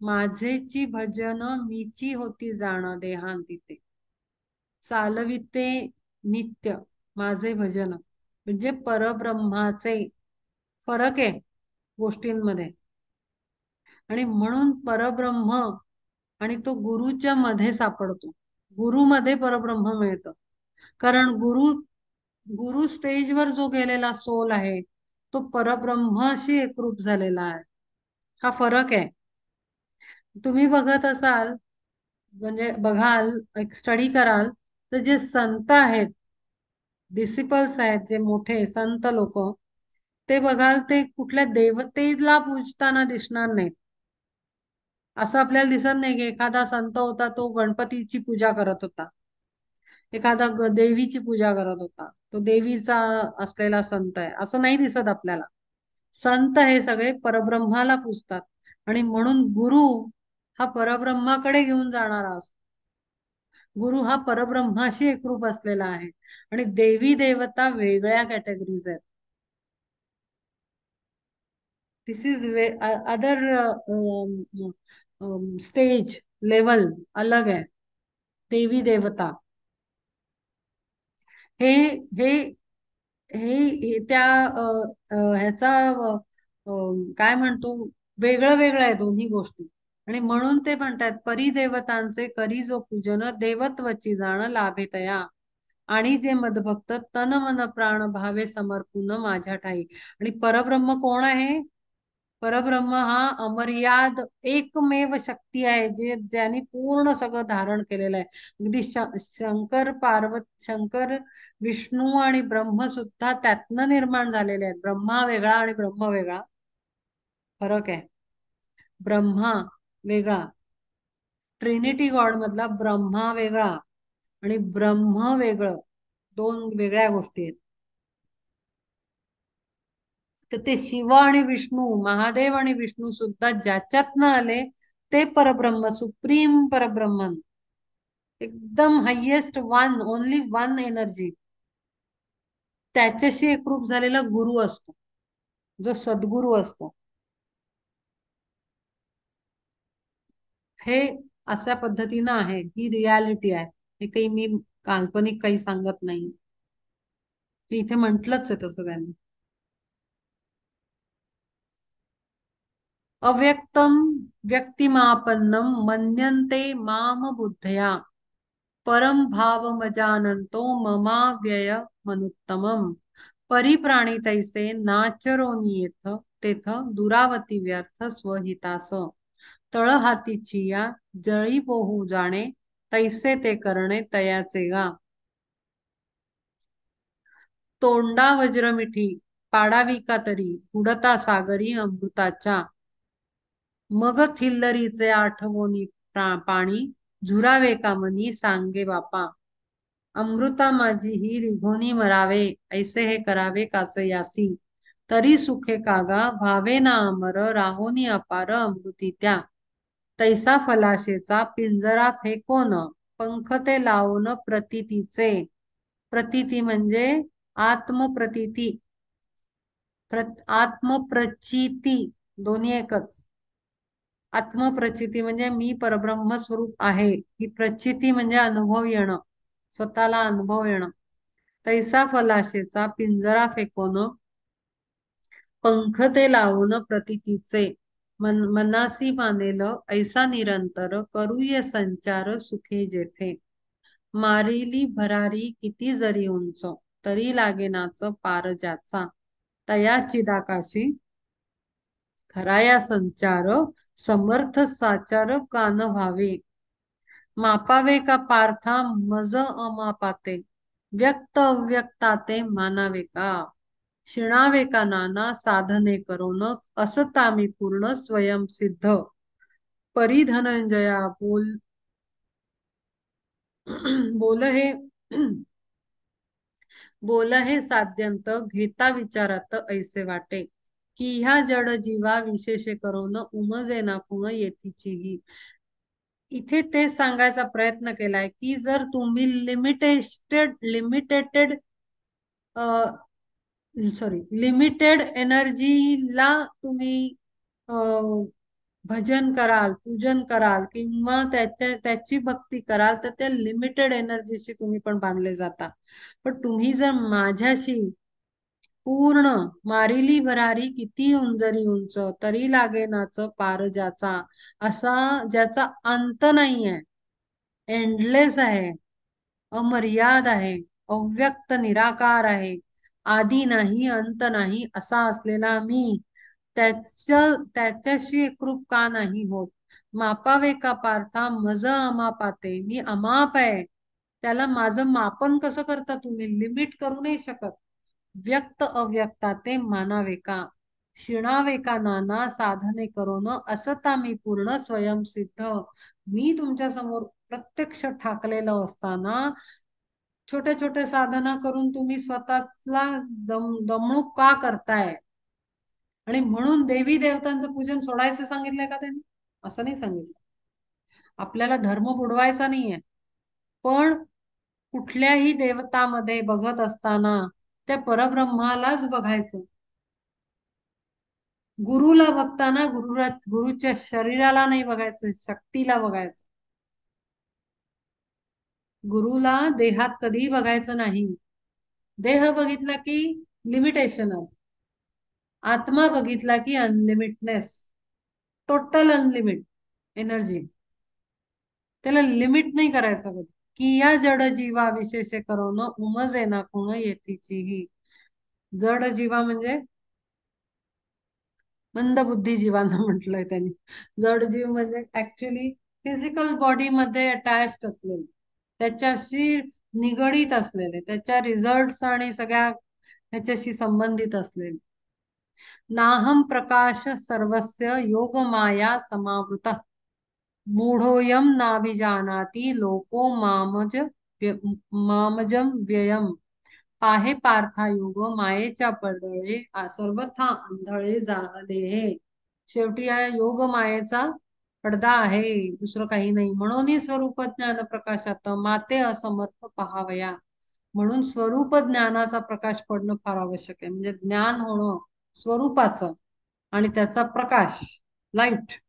माझेची भजन मीची होती जाण देहांतिते, चालविते नित्य माझे भजन. म्हणजे परब्रह्माचे फरक आहे गोष्टींमध्ये. आणि म्हणून परब्रह्म आणि तो गुरुच्या मध्ये सापडतो. गुरुमध्ये परब्रह्म मिळतं. कारण गुरु स्टेजवर जो गेलेला सोल आहे तो परब्रह्माशी एकरूप झालेला आहे. हा फरक आहे. तुम्ही बघत असाल, म्हणजे बघाल, एक स्टडी कराल, तर जे संत आहेत, डिसिपल्स आहेत, जे मोठे संत लोक, ते बघाल ते कुठल्या देवतेला पूजताना दिसणार नाहीत. असं आपल्याला दिसत नाही की एखादा संत होता तो गणपतीची पूजा करत होता, एखादा देवीची पूजा करत होता, तो देवीचा असलेला संत आहे, असं नाही दिसत आपल्याला. संत हे सगळे परब्रह्माला पूजतात. आणि म्हणून गुरु हा परब्रह्माकडे घेऊन जाणारा असतो. गुरु हा परब्रह्माशी एकरूप असलेला आहे. आणि देवी देवता वेगळ्या कॅटेगरीज आहेत. दिस इज अदर स्टेज लेवल अलग आहे. देवी देवता हे हे त्या ह्याचा अ, काय म्हणतो, वेगळं वेगळं आहे दोन्ही गोष्टी. आणि म्हणून ते म्हणतात परिदेवतांचे करी जो पूजन देवत्वची जाण लाभेतया, आणि जे मदभक्त तन मन प्राण भावे समर्पून माझ्या ठाई. आणि परब्रह्म कोण आहे? परब्रह्म हा अमर्याद एकमेव शक्ती आहे, जे ज्यांनी पूर्ण सगळं धारण केलेलं आहे. अगदी शंकर, विष्णू आणि ब्रह्म सुद्धा त्यातनं निर्माण झालेले आहेत. ब्रह्मा वेगळा आणि ब्रह्म वेगळा, फरक आहे. ब्रह्मा वेगळा, ट्रिनिटी गॉड मधला ब्रह्मा वेगळा आणि ब्रह्म वेगळं, दोन वेगळ्या गोष्टी आहेत. तर ते शिव आणि विष्णू, महादेव आणि विष्णू सुद्धा ज्याच्यातनं आले ते परब्रह्म, सुप्रीम परब्रह्मन, एकदम highest one, only one energy, त्याच्याशी एकरूप झालेला गुरु असतो, जो सद्गुरु असतो. हे अशा पद्धतीनं आहे, ही रियालिटी आहे. हे काही मी काल्पनिक काही सांगत नाही, हे इथे म्हंटलच आहे तसं त्यांनी. अव्यक्तम व्यक्तिमापन्नम मन्यन्ते माम बुद्धया, परम भावमजानंतो ममा व्यय मनुत्तमम, परिप्राणी तैसे नाचरोनी येथ तेथ दुरावती व्यर्थ स्वहितास, तळहातीची या जळी पोहू जाणे तैसे ते करणे तयाचे गा. तोंडा वज्रमिठी पाडावी का तरी उडता सागरी अमृताच्या, मग थिल्लरीचे आठवोनी पाणी झुरावे कामनी सांगे बापा, अमृता माझी ही रिघोनी मरावे ऐसे हे करावे काचे यासी, तरी सुखे कागा भावे ना अमर राहोनी अपार अमृती त्या, तैसा फलाशेचा पिंजरा फेकोन पंख ते लावून प्रतीतीचे. प्रतीती म्हणजे आत्मप्रतीती, आत्मप्रचिती दोन्ही एकच. आत्मप्रचिती म्हणजे मी परब्रह्म स्वरूप आहे, ही प्रचिती म्हणजे अनुभव येणं, स्वतःला अनुभव येणं. तैसा फलाशेचा पिंजरा फेकोन पंख ते लावून प्रतीतीचे, मनासी मानेल ऐसा निरंतर करूये संचार सुखे जेथे, मारिली भरारी किती जरी उंच तरी लागेनाच पार ज्याचा, तया चिदाकाशी खराया संचार समर्थ साचार कान व्हावे, मापावे का पार्था मज अमापाते, व्यक्त अव्यक्ताते मानावे का, शिणावे का नाना साधने करून असतामी पूर्ण स्वयंसिद्ध, परिधनंजया बोल हे बोल हे साध्यंत घेता विचारात ऐसे वाटे, की ह्या जड जीवा विशेषे करून उमजे ना कुण येतीचीही. इथे ते सांगायचा प्रयत्न केलाय की जर तुम्ही लिमिटेड लिमिटेड एनर्जीला तुम्ही भजन कराल, पूजन कराल किंवा त्याची भक्ती कराल तर त्या लिमिटेड एनर्जीशी तुम्ही पण बांधले जाता. पण तुम्ही जर माझ्याशी पूर्ण मारिली भरारी किती उंजरी उंच तरी लागे नाच पार ज्याचा, असा ज्याचा अंत नाहीये, एंडलेस आहे, अमर्याद आहे, अव्यक्त निराकार आहे, आदी नाही अंत नाही असा असलेला मी त्याच्याशी एकरूप का नाही होत? मापावे का पार्था मज अमापाते, मी अमाप आहे, त्याला माझं मापन कसं करता तुम्ही? लिमिट करू नाही शकत. व्यक्त अव्यक्ताते मानावे का, शिणावे का नाना साधने करून असता मी पूर्ण स्वयंसिद्ध. मी तुमच्या समोर प्रत्यक्ष ठाकलेलं असताना छोटे छोटे साधना करून तुम्ही स्वतःला दमणूक का करताय? आणि म्हणून देवी देवतांचं पूजन सोडायचं सांगितलंय का त्यांनी? असं नाही सांगितलं. आपल्याला धर्म बुडवायचा नाहीये, पण कुठल्याही देवतामध्ये बघत असताना त्या परब्रह्मालाच बघायचं. गुरुला बघताना गुरुच्या शरीराला नाही बघायचं, शक्तीला बघायचं. गुरुला देहात कधीही बघायचं नाही. देह बघितला की लिमिटेशन आहे, आत्मा बघितला की अनलिमिटनेस, टोटल अनलिमिट एनर्जी. त्याला लिमिट नाही करायचं कधी. की या जड जीवा विशेष करून उमजे ना कोण येतीची. जड जीवा म्हणजे मंदबुद्धी जीवांना म्हटलंय त्यांनी. जड जीव म्हणजे ऍक्च्युली फिजिकल बॉडी मध्ये अटॅच्ड असलेले, त्याच्याशी निगडीत असलेले, त्याच्या रिझल्ट आणि सगळ्या ह्याच्याशी संबंधित असलेले. नाहम प्रकाश सर्वस्य योग माया समावृत, मूढोयम नाभिजानाति लोको मामजम व्ययम. आहे पार्थायुग मायेच्या पडळे सर्वथा आंधळे झाले हे. शेवटी या योग मायेचा पडदा आहे, दुसरं काही नाही. म्हणून स्वरूप ज्ञान प्रकाशात माते असमर्थ पहावया. म्हणून स्वरूप ज्ञानाचा प्रकाश पडणं फार आवश्यक आहे. म्हणजे ज्ञान होणं स्वरूपाचं आणि त्याचा प्रकाश, लाईट,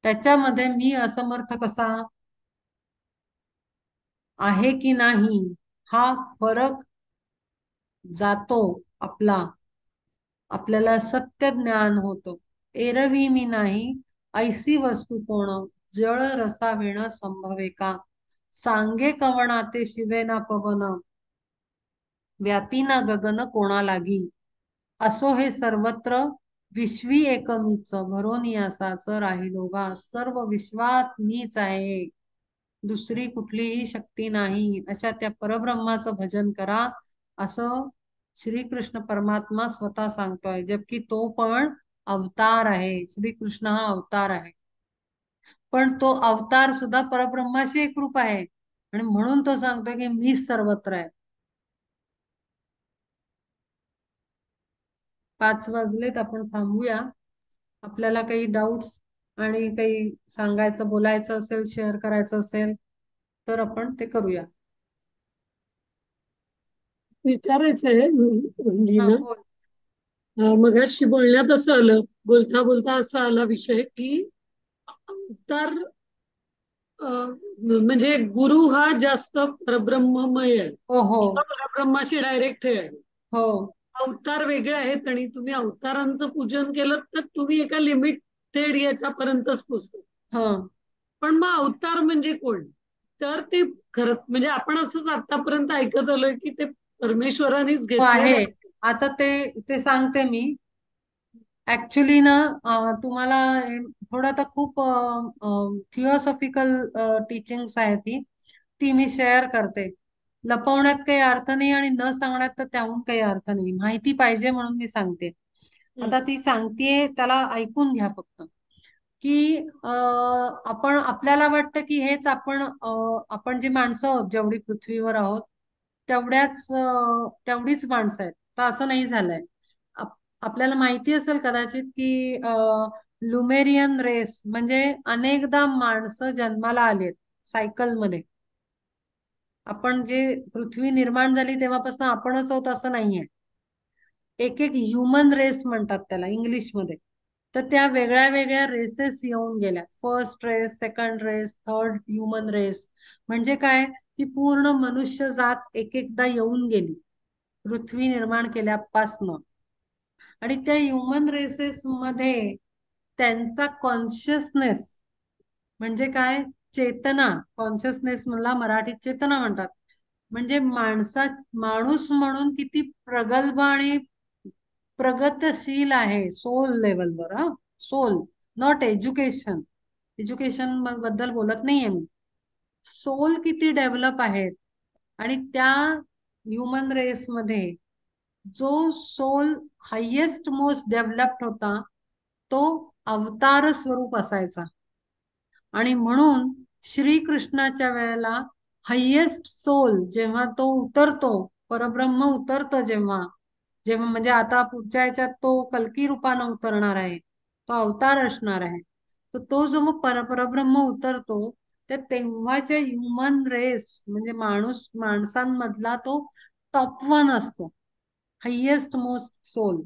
त्याच्यामध्ये मी असमर्थ कसा आहे की नाही हा फरक जातो आपला. आपल्याला सत्य ज्ञान होतं. एरवी मी नाही ऐसी वस्तू कोण, जळ रसा विण संभवे का, सांगे कवणाते शिवे ना पवन, व्यापी ना गगन कोणा लागी. असो हे सर्वत्र विश्वी एकमीच, भरोनी असाच राहिलो गा. सर्व विश्वात मीच आहे, दुसरी कुठलीही शक्ती नाही. अशा त्या परब्रह्माचं भजन करा असं श्रीकृष्ण परमात्मा स्वतः सांगतोय. जबकि तो पण अवतार आहे. श्रीकृष्ण हा अवतार आहे, पण तो अवतार सुद्धा परब्रह्माशी एकरूप आहे. आणि म्हणून तो सांगतोय की मीच सर्वत्र आहे. 5 वाजलेत, आपण थांबूया. आपल्याला काही डाऊट्स आणि काही सांगायचं बोलायचं असेल, शेअर करायचं असेल तर आपण ते करूया. विचारायचं आहे हा लीना. बोल. मगाशी बोलण्यात असं आलं, बोलता बोलता असा आला विषय की अवतार म्हणजे गुरु हा जास्त परब्रह्ममय आहे हो हो किंवा परब्रह्माशी डायरेक्ट आहे. हो अवतार वेगळे आहेत आणि तुम्ही अवतारांचं पूजन केलं तर तुम्ही एका लिमिटेड याच्यापर्यंतच पोचता. हा पण मग अवतार म्हणजे कोण? तर ते खरं म्हणजे आपण असंच आतापर्यंत ऐकत आलोय की ते परमेश्वरानेच हो आहे. घेतलेलं. आता ते ते सांगते मी. ऍक्च्युली ना तुम्हाला थोडं आता खूप थिओसॉफिकल टीचिंग्स आहे, ती ती मी शेअर करते. लपवण्यात काही अर्थ नाही आणि न सांगण्यात तर त्याहून काही अर्थ नाही. माहिती पाहिजे म्हणून मी सांगते. आता ती सांगतेय त्याला ऐकून घ्या फक्त. की आपण, आपल्याला वाटतं की हेच आपण जी माणसं आहोत, जेवढी पृथ्वीवर आहोत तेवढीच माणसं आहेत, तर असं नाही झालंय. आपल्याला माहिती असेल कदाचित की लुमेरियन रेस म्हणजे अनेकदा माणसं जन्माला आलीत सायकलमध्ये. आपण जे पृथ्वी निर्माण झाली तेव्हापासून आपणच होत असं नाहीये. एक एक ह्युमन रेस म्हणतात त्याला इंग्लिशमध्ये. तर त्या वेगळ्या वेगळ्या रेसेस येऊन गेल्या, first race, second race, third human race. म्हणजे काय, की पूर्ण मनुष्य जात एक एकदा येऊन गेली पृथ्वी निर्माण केल्यापासनं. आणि त्या ह्युमन रेसेस मध्ये त्यांचा कॉन्शियसनेस म्हणजे काय, चेतना, कॉन्शियसनेस मला मराठीत चेतना म्हणतात. म्हणजे माणूस म्हणून किती प्रगल्भ आणि प्रगतशील आहे सोल लेवलवर. हा, सोल, नॉट एज्युकेशन. एज्युकेशन बद्दल बोलत नाहीये मी. सोल किती डेव्हलप आहेत. आणि त्या ह्युमन रेस मध्ये जो सोल हायेस्ट मोस्ट डेव्हलप्ड होता, तो अवतार स्वरूप असायचा. आणि म्हणून श्रीकृष्णाच्या वेळेला हायेस्ट सोल जेव्हा तो उतरतो, परब्रह्म उतरतो जेव्हा, जेव्हा म्हणजे आता पुढच्या ह्याच्यात तो कल्की रूपानं उतरणार आहे, तो अवतार असणार आहे. तर तो जो परब्रह्म उतरतो, त्या तेव्हाच्या ह्युमन रेस म्हणजे माणसांमधला तो टॉप वन असतो, हायेस्ट मोस्ट सोल,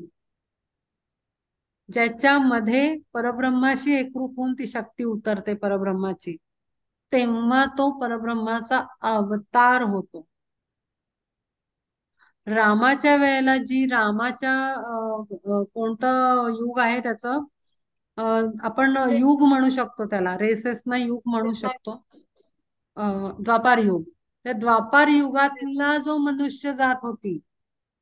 ज्याच्यामध्ये परब्रह्माशी एकरूप होऊन ती शक्ती उतरते परब्रह्माची. तेव्हा तो परब्रह्माचा अवतार होतो. रामाच्या वेळेला जी रामाच्या कोणतं युग आहे त्याचं, आपण युग म्हणू शकतो त्याला, रेसेस ना युग म्हणू शकतो. द्वापार युग. त्या द्वापार युगातला जो मनुष्य जात होती,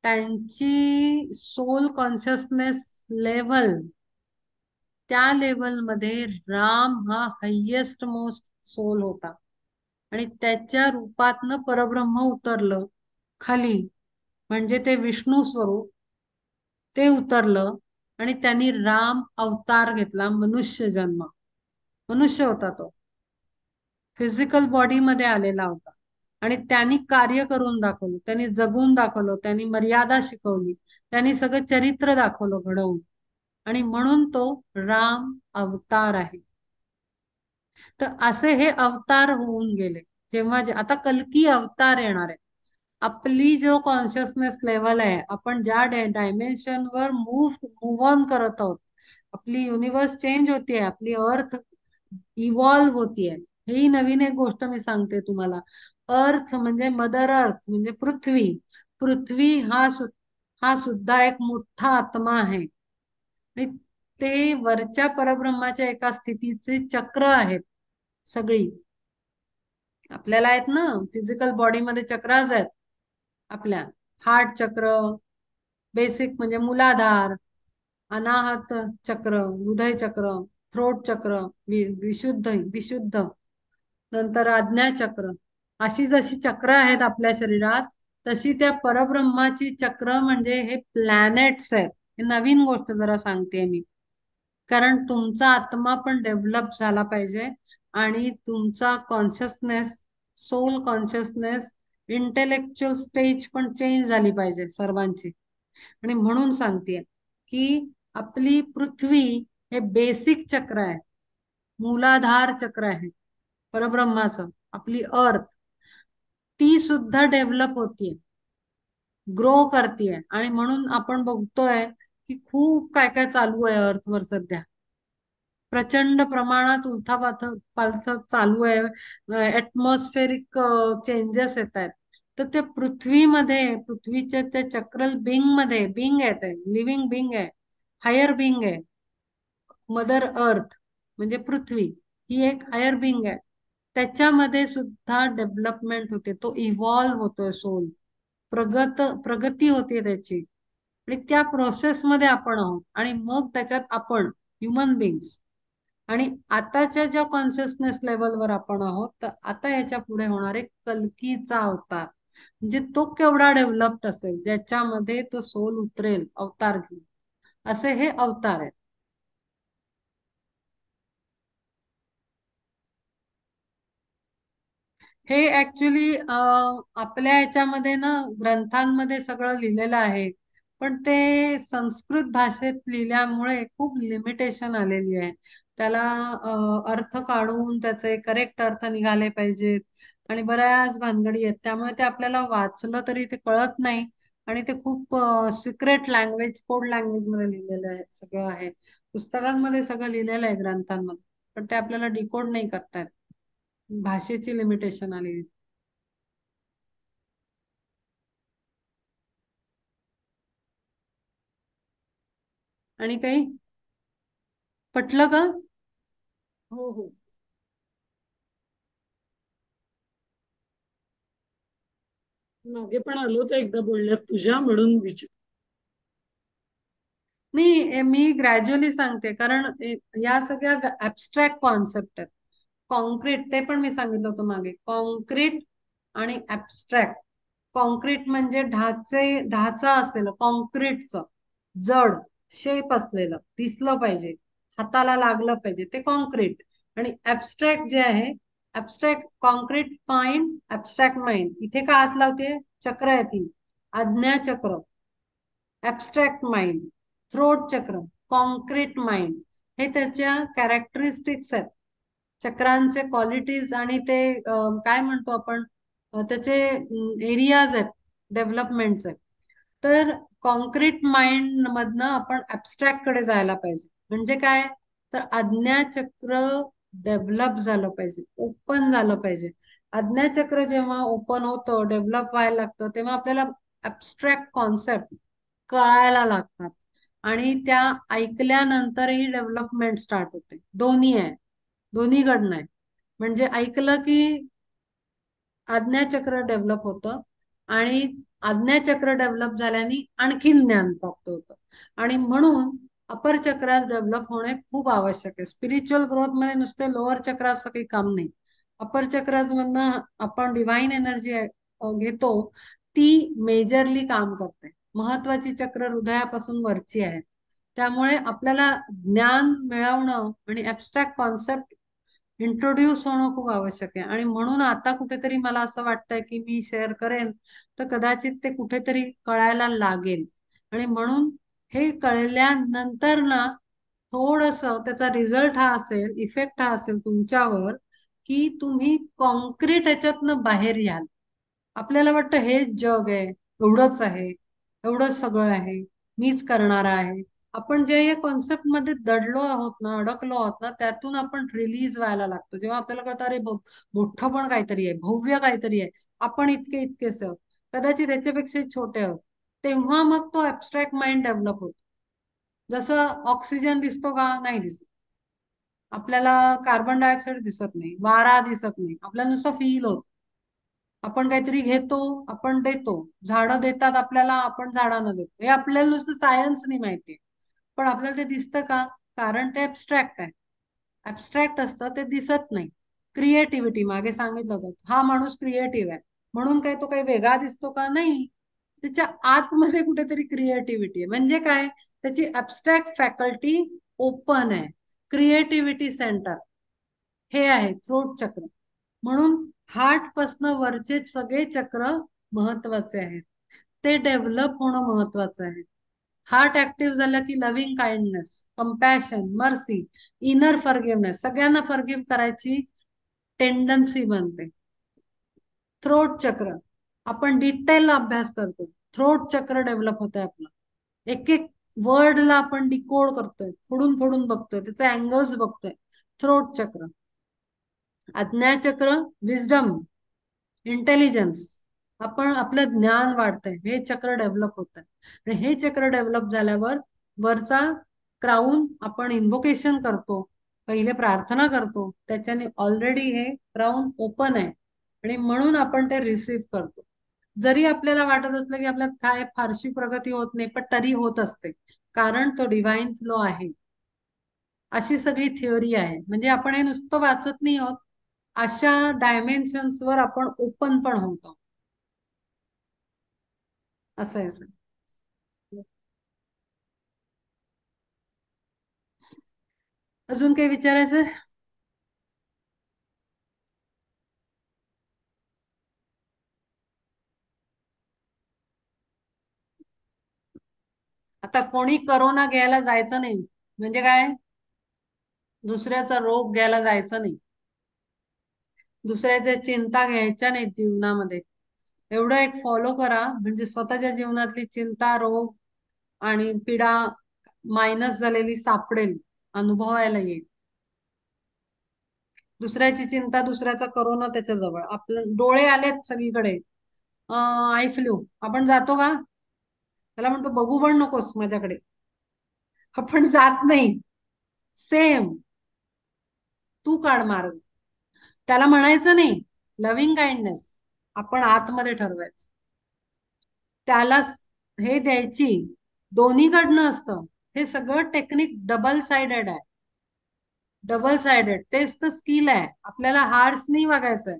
त्यांची सोल कॉन्शियसनेस लेवल, त्या लेवलमध्ये राम हा हायेस्ट मोस्ट सोल होता. आणि त्याच्या रूपातनं परब्रह्म उतरलं खाली, म्हणजे ते विष्णू स्वरूप, ते उतरलं. आणि त्यांनी राम अवतार घेतला, मनुष्य जन्म. मनुष्य होता तो, फिजिकल बॉडी मध्ये आलेला होता. आणि त्यांनी कार्य करून दाखवलं, त्यांनी जगून दाखवलं, त्यांनी मर्यादा शिकवली, त्यांनी सगळं चरित्र दाखवलं घडवून. आणि म्हणून तो राम अवतार आहे. तर असे हे अवतार होऊन गेले. जेव्हा आता कल्की अवतार येणार आहे. आपली जो कॉन्शियसनेस लेवल आहे, आपण ज्या डायमेन्शन वर मूव्ह ऑन करत आहोत, आपली युनिवर्स चेंज होतीये, आपली अर्थ इव्हॉल्व्ह होतीये. ही नवीन एक गोष्ट मी सांगते तुम्हाला. अर्थ म्हणजे मदर अर्थ म्हणजे पृथ्वी. पृथ्वी हा सुद्धा एक मोठा आत्मा आहे. आणि ते वरच्या परब्रह्माच्या एका स्थितीचे चक्र आहेत सगळी. आपल्याला आहेत ना, फिजिकल बॉडीमध्ये चक्राच आहेत आपल्या. हार्ट चक्र, बेसिक म्हणजे मूलाधार, अनाहत चक्र, हृदय चक्र, थ्रोट चक्र, विशुद्ध विशुद्ध, नंतर आज्ञा चक्र. अशी जशी चक्र आहेत आपल्या शरीरात, तशी त्या परब्रह्माची चक्र म्हणजे हे प्लॅनेट्स आहेत. हे नवीन गोष्ट जरा सांगते मी, कारण तुमचा आत्मा पण डेव्हलप झाला पाहिजे. आणि तुमचा consciousness, soul consciousness, intellectual stage पण चेंज झाली पाहिजे सर्वांची. आणि म्हणून सांगते की आपली पृथ्वी हे बेसिक चक्र आहे, मूलाधार चक्र आहे परब्रह्माचं. आपली अर्थ ती सुद्धा डेव्हलप होतीये, ग्रो करतीये. आणि म्हणून आपण बघतोय की खूप काय काय चालू आहे अर्थवर सध्या. प्रचंड प्रमाणात पालथ चालू आहे, ऍटमॉस्फेरिक चेंजेस येत आहेत. तर ते पृथ्वीमध्ये, पृथ्वीच्या त्या चक्रल बिंग मध्ये, बिंग आहे ते, लिव्हिंग बिंग आहे, हायर बिंग आहे. मदर अर्थ म्हणजे पृथ्वी ही एक हायर बिंग आहे. त्याच्यामध्ये सुद्धा डेव्हलपमेंट होते, तो इव्हॉल्व्ह होतोय सोल, प्रगती होते त्याची. आणि त्या प्रोसेस मध्ये आपण आहोत. आणि मग त्याच्यात आपण ह्युमन बिंग्स. आणि आताच्या ज्या कॉन्शियसनेस लेवलवर आपण आहोत, तर आता ह्याच्या पुढे होणार आहे कल्कीचा अवतार. म्हणजे तो केवढा डेव्हलप्ड असेल, ज्याच्यामध्ये तो सोल उतरेल अवतार घेऊन. असे हे अवतार आहेत. हे ऍक्च्युली आपल्या ह्याच्यामध्ये ना, ग्रंथांमध्ये सगळं लिहिलेलं आहे. पण ते संस्कृत भाषेत लिहिल्यामुळे खूप लिमिटेशन आलेली आहे त्याला. अर्थ काढून त्याचे करेक्ट अर्थ निघाले पाहिजेत आणि बऱ्याच भानगडी आहेत. त्यामुळे ते आपल्याला वाचलं तरी ते कळत नाही. आणि ते खूप सिक्रेट लँग्वेज, कोड लँग्वेज मध्ये लिहिलेलं आहे, सगळं आहे. पुस्तकांमध्ये सगळं लिहिलेलं आहे, ग्रंथांमध्ये, पण ते आपल्याला डिकोड नाही करतायत. भाषेची लिमिटेशन आली. आणि काही पटलं का? हो हो. मागे पण आलो होतो एकदा बोलण्यात तुझ्या, म्हणून विचार. नाही, मी ग्रॅज्युअली सांगते, कारण या सगळ्या ऍबस्ट्रॅक्ट कॉन्सेप्ट आहेत. कॉन्क्रीट, ते पण मी सांगितलं होतं मागे, कॉन्क्रीट आणि ऍबस्ट्रॅक्ट. कॉन्क्रीट म्हणजे ढाचा असलेलं, कॉन्क्रीटचं जड शेप असलेलं, दिसलं पाहिजे, हाताला लागलं पाहिजे, ते कॉन्क्रीट. आणि ऍबस्ट्रॅक्ट जे आहे, abstract concrete mind, abstract mind, इथे का हात लावते? चक्र आहे ती, आज्ञाचक्र. ऍबस्ट्रॅक्ट माइंड, थ्रोट चक्र, कॉन्क्रीट माइंड, हे त्याच्या कॅरेक्टरिस्टिक्स आहेत. चक्रांचे क्वालिटीज आणि ते काय म्हणतो आपण, त्याचे एरियाज आहेत डेव्हलपमेंटचे. तर कॉन्क्रीट माइंड मधनं आपण ऍबस्ट्रॅक्ट कडे जायला पाहिजे. म्हणजे काय? तर आज्ञाचक्र डेव्हलप झालं पाहिजे, ओपन झालं पाहिजे. आज्ञाचक्र जेव्हा ओपन होतं, डेव्हलप व्हायला लागतं, तेव्हा आपल्याला ऍबस्ट्रॅक्ट कॉन्सेप्ट कळायला लागतात. आणि त्या ऐकल्यानंतरही डेव्हलपमेंट स्टार्ट होते. दोन्ही आहे, दोन्हीकडनं आहे. म्हणजे ऐकलं की आज्ञाचक्र डेव्हलप होतं, आणि आज्ञाचक्र डेव्हलप झाल्याने आणखीन ज्ञान प्राप्त होतं. आणि म्हणून अपर चक्रास डेव्हलप होणे खूप आवश्यक आहे. स्पिरिच्युअल ग्रोथ मध्ये नुसते लोअर चक्राचं काही काम नाही. अपर चक्रास मधनं आपण डिव्हाइन एनर्जी घेतो, ती मेजरली काम करते. महत्वाची चक्र हृदयापासून वरची आहेत. त्यामुळे आपल्याला ज्ञान मिळवणं आणि ऍबस्ट्रॅक्ट कॉन्सेप्ट इंट्रोड्यूस होणं खूप आवश्यक आहे. आणि म्हणून आता कुठेतरी मला असं वाटतंय की मी शेअर करेन, तर कदाचित ते कुठेतरी कळायला लागेल. आणि म्हणून हे कळल्यानंतर ना, थोडस त्याचा रिझल्ट हा असेल, इफेक्ट हा असेल तुमच्यावर, की तुम्ही कॉन्क्रीट ह्याच्यातनं बाहेर याल. आपल्याला वाटतं हेच जग आहे, एवढंच आहे, एवढंच सगळं आहे, मीच करणार आहे. आपण जे या कॉन्सेप्ट मध्ये दडलो आहोत ना, अडकलो आहोत ना, त्यातून आपण रिलीज व्हायला लागतो. जेव्हा आपल्याला कळतं, अरे मोठं पण काहीतरी आहे, भव्य काहीतरी आहे, आपण इतके इतकेच आहोत, कदाचित त्याच्यापेक्षा छोटे आहोत, तेव्हा मग तो ऍबस्ट्रॅक्ट माइंड डेव्हलप होतो. जसं ऑक्सिजन दिसतो का? नाही दिसत. आपल्याला कार्बन डायऑक्साईड दिसत नाही, वारा दिसत नाही, आपल्याला नुसतं फील होत. आपण काहीतरी घेतो, आपण देतो, झाडं देतात आपल्याला, आपण झाडांना देतो. हे आपल्याला नुसतं सायन्स नाही माहिती, पण आपल्याला ते दिसतं का? कारण ते ऍबस्ट्रॅक्ट आहे. ऍबस्ट्रॅक्ट असतं, ते दिसत नाही. क्रिएटिव्हिटी मागे सांगितलं होतं, हा माणूस क्रिएटिव्ह आहे म्हणून काय तो काही वेगळा दिसतो का? नाही. त्याच्या आतमध्ये कुठेतरी क्रिएटिव्हिटी आहे. म्हणजे काय? त्याची ऍबस्ट्रॅक्ट फॅकल्टी ओपन आहे. क्रिएटिव्हिटी सेंटर हे आहे थ्रोट चक्र. म्हणून हार्ट पासनं वरचे सगळे चक्र महत्वाचे आहेत. ते डेव्हलप होणं महत्वाचं आहे. हार्ट ऍक्टिव्ह झालं की loving kindness, compassion, mercy, inner forgiveness, सगळ्यांना फॉरगिव्ह करायची टेंडन्सी बनते. थ्रोट चक्र आपण डिटेल अभ्यास करतो, थ्रोट चक्र डेव्हलप होतंय आपलं. एक एक वर्डला आपण डिकोड करतोय, फोडून फोडून बघतोय, त्याचे अँगल्स बघतोय. थ्रोट चक्र. आज्ञाचक्र विजडम, इंटेलिजन्स, आपण आपलं ज्ञान वाढतंय, हे चक्र डेव्हलप होत आहे. आणि हे चक्र डेव्हलप झाल्यावर वरचा क्राऊन आपण इन्व्होकेशन करतो, पहिले प्रार्थना करतो, त्याच्याने ऑलरेडी हे क्राऊन ओपन आहे. आणि म्हणून आपण ते रिसीव्ह करतो. जरी आपल्याला वाटत असलं की आपल्यात काय फारशी प्रगती होत नाही, पण तरी होत असते, कारण तो डिव्हाइन फ्लो आहे. अशी सगळी थिअरी आहे. म्हणजे आपण हे नुसतं वाचत नाही आहोत, अशा डायमेन्शन्स वर आपण ओपन पण होतो. असं आहे सर. अजून काही विचारायचं? आता कोणी करोना घ्यायला जायचं नाही. म्हणजे काय? दुसऱ्याचा रोग घ्यायला जायचं नाही, दुसऱ्याच्या चिंता घ्यायच्या नाही जीवनामध्ये. एवढं एक फॉलो करा, म्हणजे स्वतःच्या जीवनातली चिंता, रोग आणि पीडा मायनस झालेली सापडेल, अनुभवायला येईल. दुसऱ्याची चिंता, दुसऱ्याचा करोना त्याच्याजवळ, आपलं डोळे आलेत सगळीकडे. आय फ्लू, आपण जातो का? त्याला म्हणतो बघू पण नकोस माझ्याकडे. आपण जात नाही. सेम, तू काढ मार्ग. त्याला म्हणायचं नाही लव्हिंग काइंडनेस, आपण आतमध्ये ठरवायचं. त्याला हे द्यायची, दोन्हीकडनं असतं. हे सगळं टेक्निक डबल साइडेड आहे. डबल साइडेड, तेच तर स्किल आहे. आपल्याला हार्श नाही वागायचंय.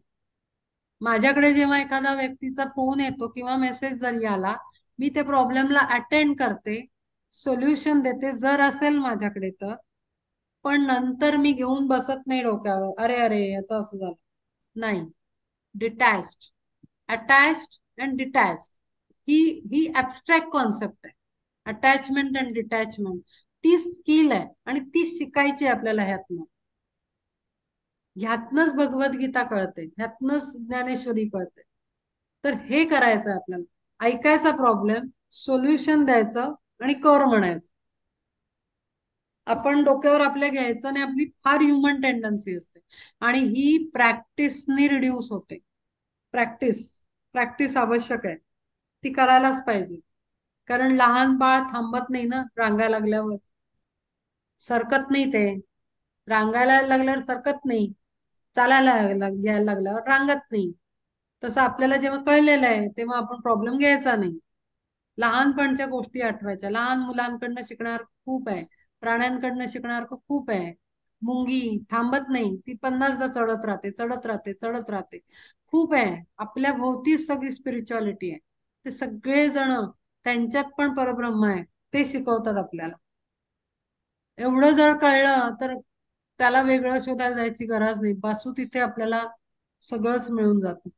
माझ्याकडे जेव्हा एखादा व्यक्तीचा फोन येतो किंवा मेसेज जरी आला, मी त्या प्रॉब्लेमला अटेंड करते, सोल्युशन देते जर असेल माझ्याकडे तर. पण नंतर मी घेऊन बसत नाही डोक्यावर, अरे अरे याचं असं झालं. नाही. डिटॅच्ड, अटॅच्ड अँड डिटॅच्ड, ही ही ऍबस्ट्रॅक्ट कॉन्सेप्ट आहे. अटॅचमेंट अँड डिटॅचमेंट, ती स्किल आहे आणि ती शिकायची आपल्याला ह्यातनं. ह्यातनच भगवद्गीता कळते, ह्यातनच ज्ञानेश्वरी कळते. तर हे करायचं आहे आपल्याला, ऐकायचा प्रॉब्लेम, सोल्युशन द्यायचं आणि कर म्हणायचं. आपण डोक्यावर आपल्या घ्यायचं आणि आपली फार ह्युमन टेंडन्सी असते, आणि ही प्रॅक्टिसनी रिड्यूस होते. प्रॅक्टिस, प्रॅक्टिस आवश्यक आहे, ती करायलाच पाहिजे. कारण लहान बाळ थांबत नाही ना रांगायला लागल्यावर, सरकत नाही ते. रांगायला लागल्यावर सरकत नाही, चालायला घ्यायला लागल्यावर रांगत नाही. तसं आपल्याला जेव्हा कळलेलं आहे तेव्हा आपण प्रॉब्लेम घ्यायचा नाही. लहानपणच्या गोष्टी आठवायच्या. लहान मुलांकडनं शिकणार खूप आहे, प्राण्यांकडनं शिकणार खूप आहे. मुंगी थांबत नाही, ती 50दा चढत राहते, चढत राहते, चढत राहते. खूप आहे, आपल्या भोवतीच सगळी स्पिरिच्युअलिटी आहे. ते सगळे जण, त्यांच्यात पण परब्रह्म आहे, ते शिकवतात आपल्याला. एवढं जर कळलं तर त्याला वेगळं शोधायला जायची गरज नाही, बसू तिथे आपल्याला सगळंच मिळून जातं.